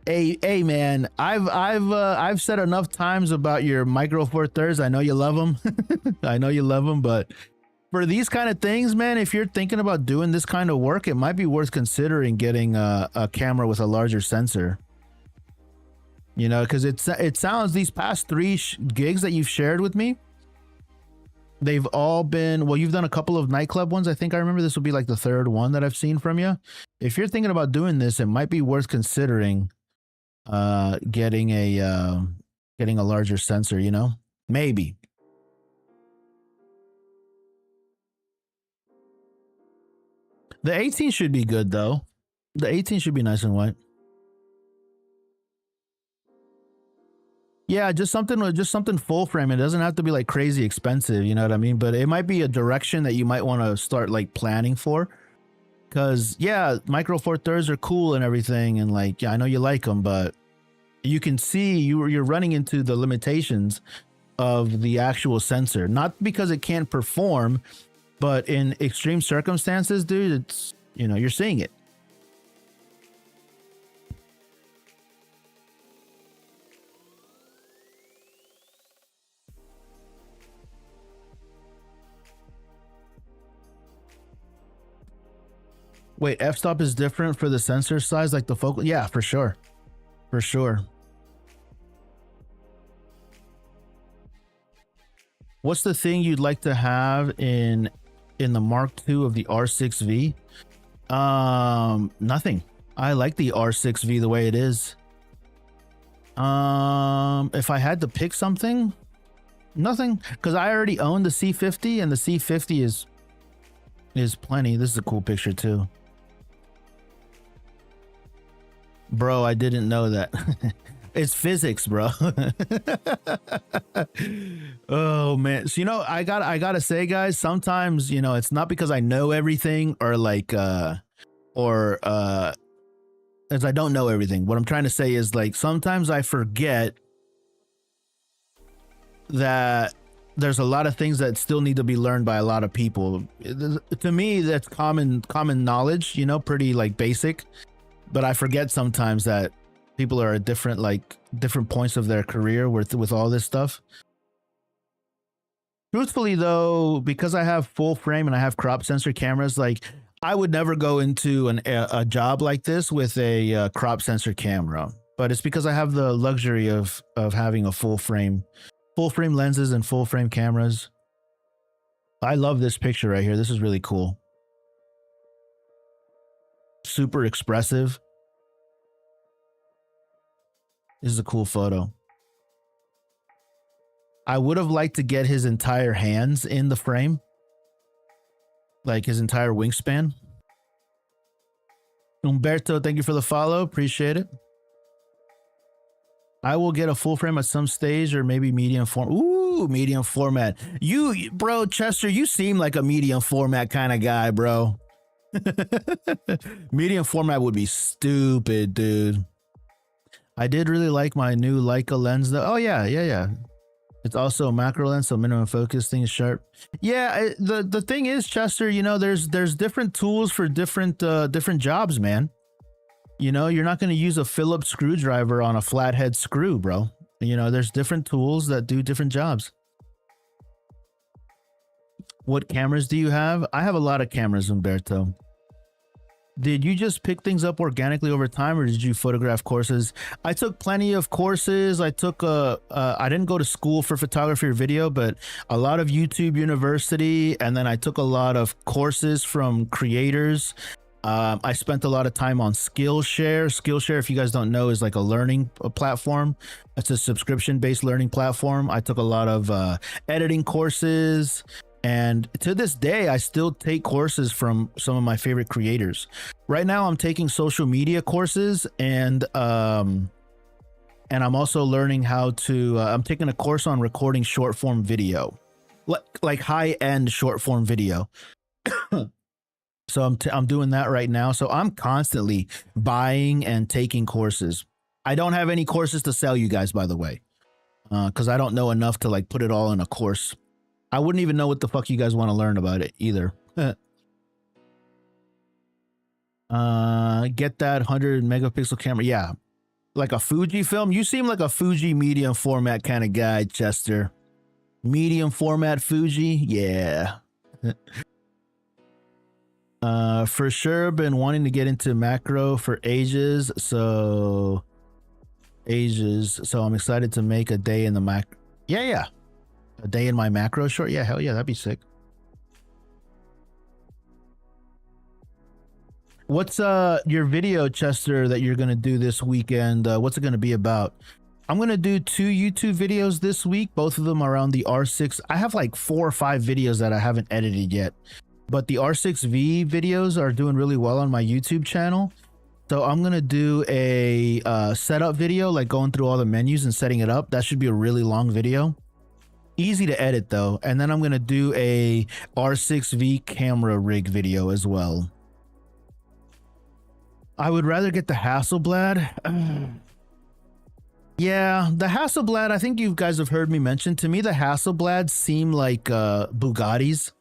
Hey man, I've said enough times about your Micro Four Thirds. I know you love them. I know you love them, but for these kind of things, man, if you're thinking about doing this kind of work, it might be worth considering getting a camera with a larger sensor. You know, because it sounds, these past 3 gigs that you've shared with me, they've all been, well, you've done a couple of nightclub ones. I think I remember this will be like the 3rd one that I've seen from you. If you're thinking about doing this, it might be worth considering getting a larger sensor, you know, maybe. The 18 should be good though. The 18 should be nice and white. Yeah, just something full frame. It doesn't have to be like crazy expensive, you know what I mean? But it might be a direction that you might want to start like planning for. Cause yeah, Micro Four Thirds are cool and everything, and like, yeah, I know you like them, but you can see you're running into the limitations of the actual sensor. Not because it can't perform, but in extreme circumstances, dude, it's, you know, you're seeing it. Wait, f-stop is different for the sensor size, like the focal? Yeah, for sure. For sure. What's the thing you'd like to have in the Mark II of the R6V? Nothing. I like the R6V the way it is. If I had to pick something, nothing, because I already own the C50, and the C50 is plenty. This is a cool picture too. Bro, I didn't know that. It's physics, bro. Oh man. So, you know, I gotta say, guys, sometimes, you know, it's not because I know everything or like as I don't know everything. What I'm trying to say is, like, sometimes I forget that there's a lot of things that still need to be learned by a lot of people. To me, that's common knowledge, you know, pretty like basic. But I forget sometimes that people are at different points of their career with all this stuff. Truthfully though, because I have full frame and I have crop sensor cameras, like, I would never go into a job like this with a crop sensor camera. But it's because I have the luxury of having a full frame lenses and full frame cameras. I love this picture right here. This is really cool. Super expressive. This is a cool photo. I would have liked to get his entire hands in the frame, like his entire wingspan. Umberto, thank you for the follow. Appreciate it. I will get a full frame at some stage, or maybe medium form. Ooh, medium format. Bro, Chester, you seem like a medium format kind of guy, bro. Medium format would be stupid, dude. I did really like my new Leica lens though. Oh yeah. It's also a macro lens, so minimum focus thing is sharp. Yeah, the thing is, Chester, you know, there's different tools for different jobs, man. You know, you're not going to use a Phillips screwdriver on a flathead screw, bro. You know, there's different tools that do different jobs. What cameras do you have? I have a lot of cameras, Umberto. Did you just pick things up organically over time, or did you photograph courses? I took plenty of courses. I didn't go to school for photography or video, but a lot of YouTube University, and then I took a lot of courses from creators. I spent a lot of time on Skillshare. Skillshare, if you guys don't know, is like a learning platform. It's a subscription-based learning platform. I took a lot of editing courses. And to this day, I still take courses from some of my favorite creators. Right now, I'm taking social media courses, and I'm also learning how to. I'm taking a course on recording short form video, like high end short form video. So I'm doing that right now. So I'm constantly buying and taking courses. I don't have any courses to sell you guys, by the way, because I don't know enough to like put it all in a course. I wouldn't even know what the fuck you guys want to learn about it either. Get that 100 megapixel camera. Yeah, like a Fuji film. You seem like a Fuji medium format kind of guy, Chester. Medium format Fuji, yeah. For sure, been wanting to get into macro for ages, so I'm excited to make a day in the mac. Yeah, a day in my macro short. Yeah, hell yeah, that'd be sick. What's your video, Chester, that you're gonna do this weekend? What's it gonna be about? I'm gonna do 2 YouTube videos this week. Both of them are on the R6. I have like 4 or 5 videos that I haven't edited yet, but the R6V videos are doing really well on my YouTube channel. So I'm gonna do a setup video, like going through all the menus and setting it up. That should be a really long video. Easy to edit though. And then I'm gonna do a R6V camera rig video as well. I would rather get the Hasselblad. Yeah, the Hasselblad, I think you guys have heard me mention. To me, the Hasselblad seem like Bugattis.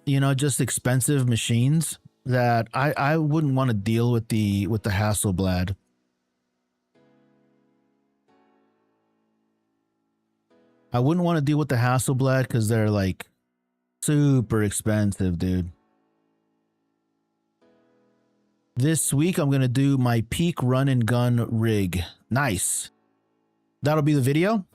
You know, just expensive machines that I wouldn't want to deal with the Hasselblad. I wouldn't want to deal with the Hasselblad because they're like super expensive, dude. This week I'm gonna do my peak run and gun rig. Nice. That'll be the video.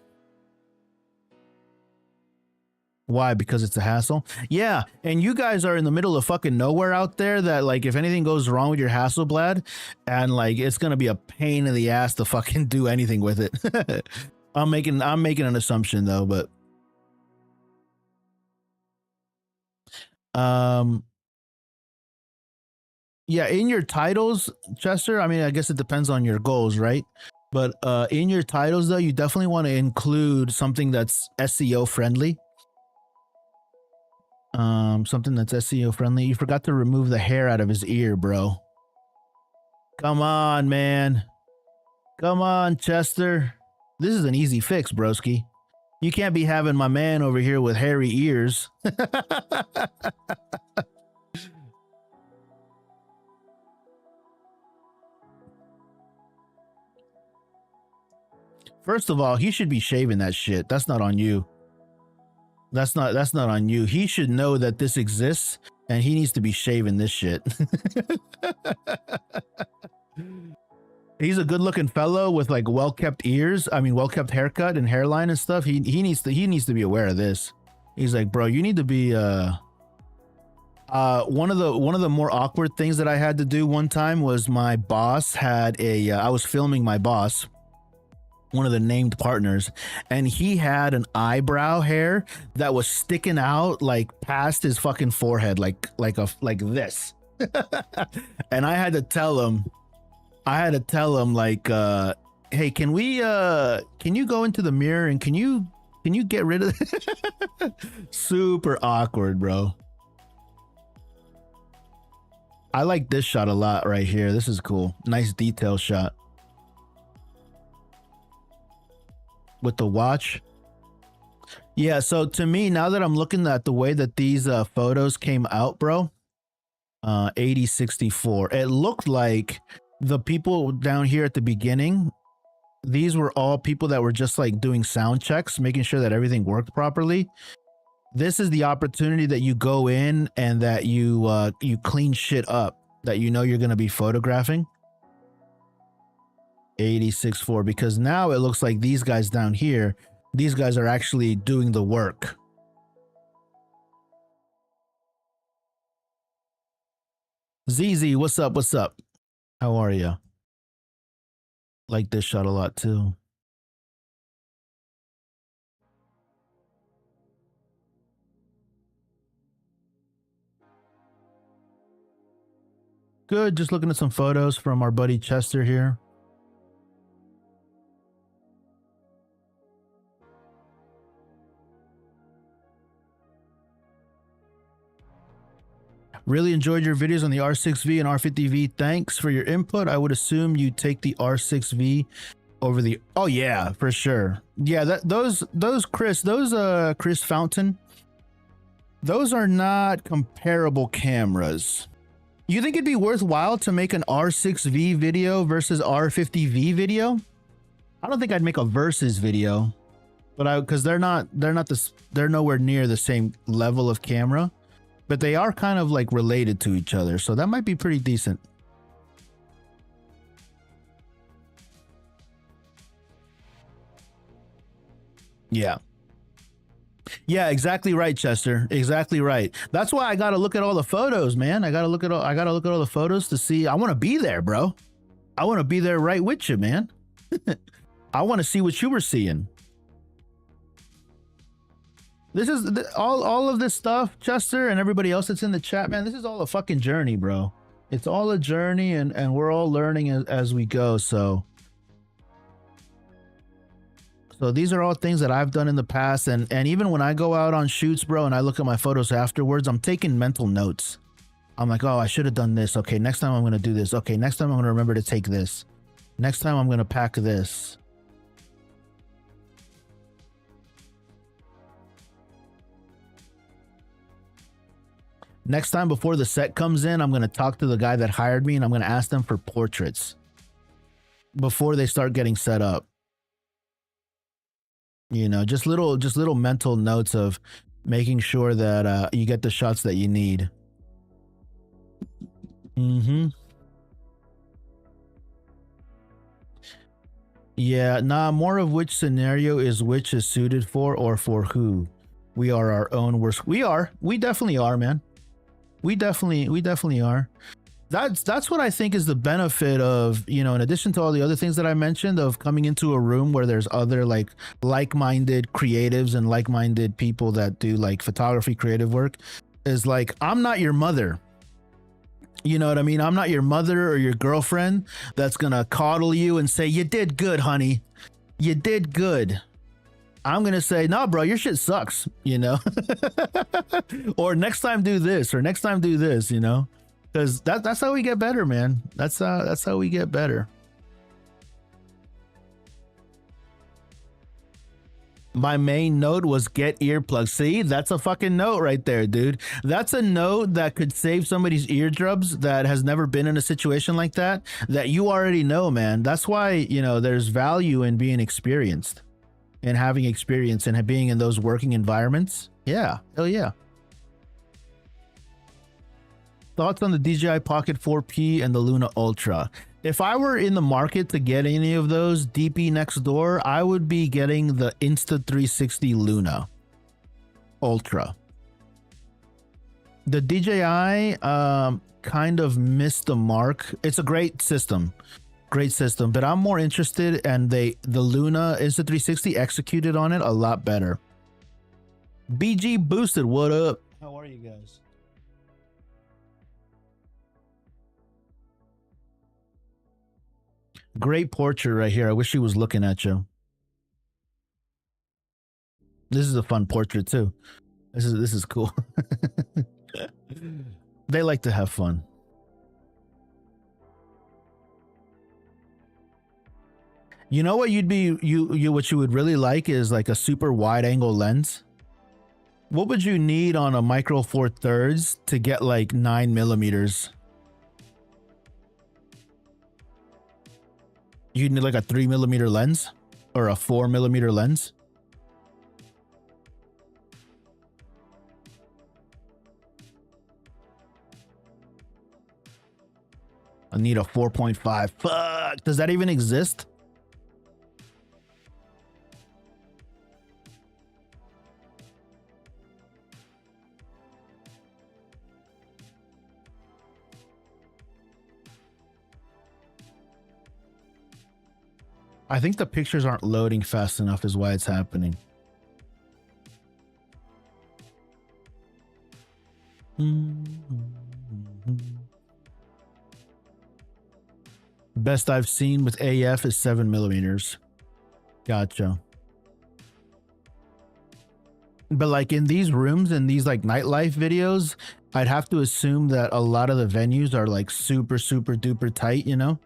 Why? Because it's a hassle? Yeah, and you guys are in the middle of fucking nowhere out there that like if anything goes wrong with your Hasselblad and like it's gonna be a pain in the ass to fucking do anything with it. I'm making an assumption though, but yeah, in your titles, Chester, I mean I guess it depends on your goals, right? But in your titles though, you definitely want to include something that's SEO friendly. Something that's SEO friendly. You forgot to remove the hair out of his ear, bro. Come on, man. Come on, Chester. This is an easy fix, broski. You can't be having my man over here with hairy ears. First of all, he should be shaving that shit. That's not on you. That's not on you. He should know that this exists and he needs to be shaving this shit. He's a good looking fellow with like well-kept ears. I mean, well-kept haircut and hairline and stuff. He needs to be aware of this. He's like, bro, you need to be one of the more awkward things that I had to do one time was my boss had I was filming my boss, one of the named partners, and he had an eyebrow hair that was sticking out like past his fucking forehead, like this. And I had to tell him like, hey, can you go into the mirror and can you get rid of it? Super awkward, bro. I like this shot a lot right here. This is cool. Nice detail shot. With the watch. Yeah, so to me, now that I'm looking at the way that these photos came out, bro, 8064, it looked like the people down here at the beginning, these were all people that were just like doing sound checks, making sure that everything worked properly. This is the opportunity that you go in and that you clean shit up that you know you're going to be photographing. 86.4, because now it looks like these guys down here, these guys are actually doing the work. ZZ, what's up? What's up? How are you? Like this shot a lot too. Good, just looking at some photos from our buddy Chester here. Really enjoyed your videos on the R6V and R50V. Thanks for your input. I would assume you take the R6V over the. Oh yeah, for sure. Yeah, those Chris Fountain. Those are not comparable cameras. You think it'd be worthwhile to make an R6V video versus R50V video? I don't think I'd make a versus video, but because they're nowhere near the same level of camera, but they are kind of like related to each other, so that might be pretty decent. Yeah. Yeah, exactly right, Chester. Exactly right. That's why I got to look at all the photos, man. I got to look at all the photos to see. I want to be there, bro. I want to be there right with you, man. I want to see what you were seeing. This is all of this stuff, Chester, and everybody else that's in the chat, man. This is all a fucking journey, bro. It's all a journey, and we're all learning as we go. So these are all things that I've done in the past, and even when I go out on shoots, bro, and I look at my photos afterwards, I'm taking mental notes. I'm like, oh, I should have done this. Okay, next time I'm going to do this. Okay, next time I'm going to remember to take this. Next time I'm going to pack this. Next time before the set comes in, I'm going to talk to the guy that hired me, and I'm going to ask them for portraits before they start getting set up. You know, just little mental notes of making sure that you get the shots that you need. Yeah, nah, more of which scenario is which is suited for or for who. We are our own worst. We definitely are, man. We definitely are. That's what I think is the benefit of, you know, in addition to all the other things that I mentioned, of coming into a room where there's other like-minded creatives and like-minded people that do like photography creative work, is like, I'm not your mother. You know what I mean? I'm not your mother or your girlfriend that's gonna coddle you and say, you did good, honey. You did good. I'm gonna say, no, bro, your shit sucks, you know? Or next time do this, or next time do this, you know? Because that's how we get better, man. That's how we get better. My main note was get earplugs. See, that's a fucking note right there, dude. That's a note that could save somebody's eardrums that has never been in a situation like that you already know, man. That's why, you know, there's value in being experienced and having experience and being in those working environments. Yeah, hell yeah. Thoughts on the DJI Pocket 4P and the Luna Ultra? If I were in the market to get any of those DP next door, I would be getting the Insta360 Luna Ultra. The DJI kind of missed the mark. It's a great system, but I'm more interested, and the Luna Insta360 executed on it a lot better. BG Boosted, what up? How are you guys? Great portrait right here. I wish he was looking at you. This is a fun portrait too. This is cool. They like to have fun. You know what what you would really like is like a super wide angle lens. What would you need on a micro four thirds to get like 9mm? You need like a 3mm lens or a 4mm lens. I need a 4.5. Fuck, does that even exist? I think the pictures aren't loading fast enough is why it's happening. Best I've seen with AF is 7mm. Gotcha. But like in these rooms and these like nightlife videos, I'd have to assume that a lot of the venues are like super, super duper tight, you know?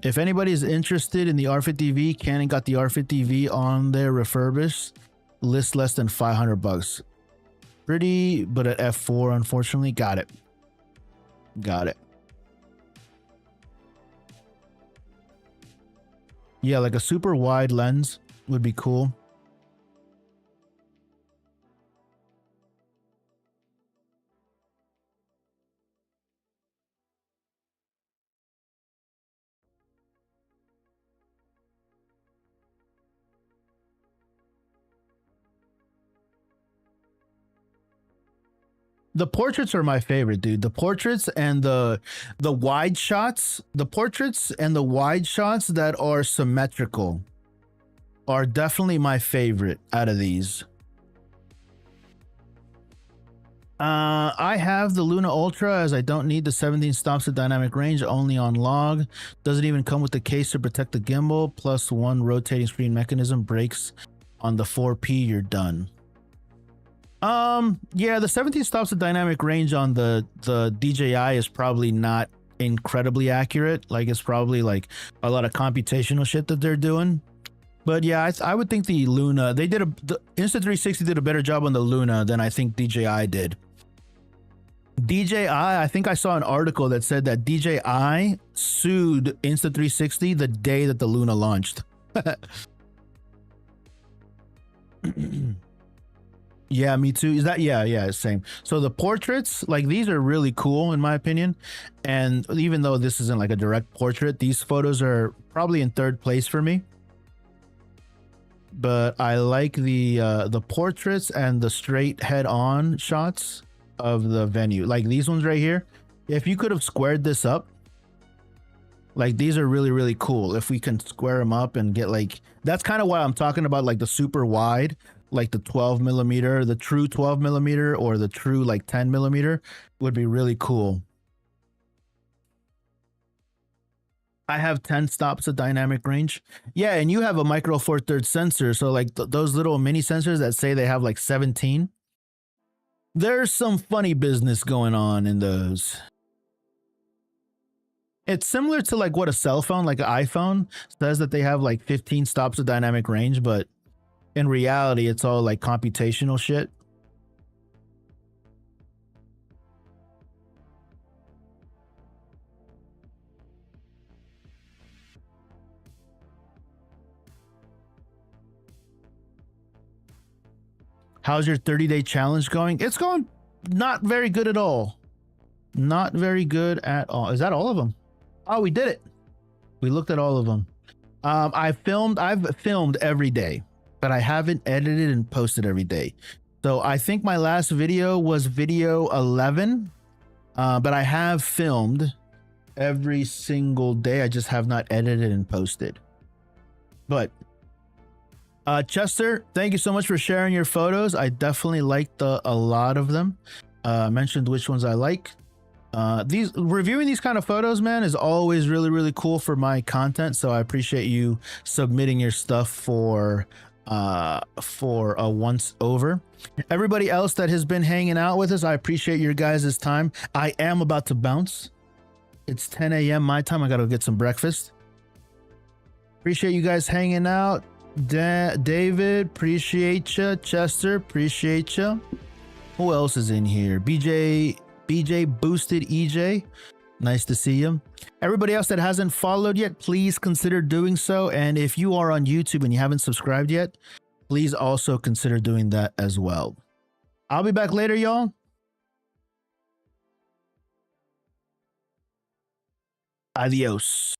If anybody's interested in the R50V, Canon got the R50V on their refurbished list, less than 500 bucks. Pretty, but at F4, unfortunately. Got it. Got it. Yeah, like a super wide lens would be cool. The portraits are my favorite, dude. The portraits and the wide shots, the portraits and the wide shots that are symmetrical are definitely my favorite out of these. I have the Luna Ultra as I don't need the 17 stops of dynamic range, only on log. Doesn't even come with the case to protect the gimbal, plus one rotating screen mechanism. Breaks on the 4P, you're done. Yeah, the 17 stops of dynamic range on the DJI is probably not incredibly accurate. Like, it's probably like a lot of computational shit that they're doing. But yeah, I would think the Luna, the Insta360 did a better job on the Luna than I think DJI did. DJI, I think I saw an article that said that DJI sued Insta360 the day that the Luna launched. Yeah, me too. Is that, yeah, same. So the portraits, like, these are really cool in my opinion. And even though this isn't like a direct portrait, these photos are probably in third place for me. But I like the portraits and the straight head-on shots of the venue. Like these ones right here. If you could have squared this up, like, these are really, really cool. If we can square them up and get like, that's kind of why I'm talking about like the super wide, like the 12 millimeter, the true 12 millimeter, or the true like 10 millimeter would be really cool. I have 10 stops of dynamic range. Yeah, and you have a micro four thirds sensor. So like those little mini sensors that say they have like 17. There's some funny business going on in those. It's similar to like what a cell phone, like an iPhone, says that they have like 15 stops of dynamic range, but in reality, it's all like computational shit. How's your 30-day challenge going? It's going not very good at all. Not very good at all. Is that all of them? Oh, we did it. We looked at all of them. I've filmed every day, but I haven't edited and posted every day. So I think my last video was video 11, but I have filmed every single day. I just have not edited and posted. But Chester, thank you so much for sharing your photos. I definitely liked a lot of them. Mentioned which ones I like. These reviewing these kind of photos, man, is always really, really cool for my content. So I appreciate you submitting your stuff for a once over. Everybody else that has been hanging out with us, I appreciate your guys' time. I am about to bounce. It's 10 a.m. my time. I gotta get some breakfast. Appreciate you guys hanging out. David, appreciate you. Chester, appreciate you. Who else is in here? BJ Boosted EJ, nice to see you. Everybody else that hasn't followed yet, please consider doing so. And if you are on YouTube and you haven't subscribed yet, please also consider doing that as well. I'll be back later, y'all. Adios.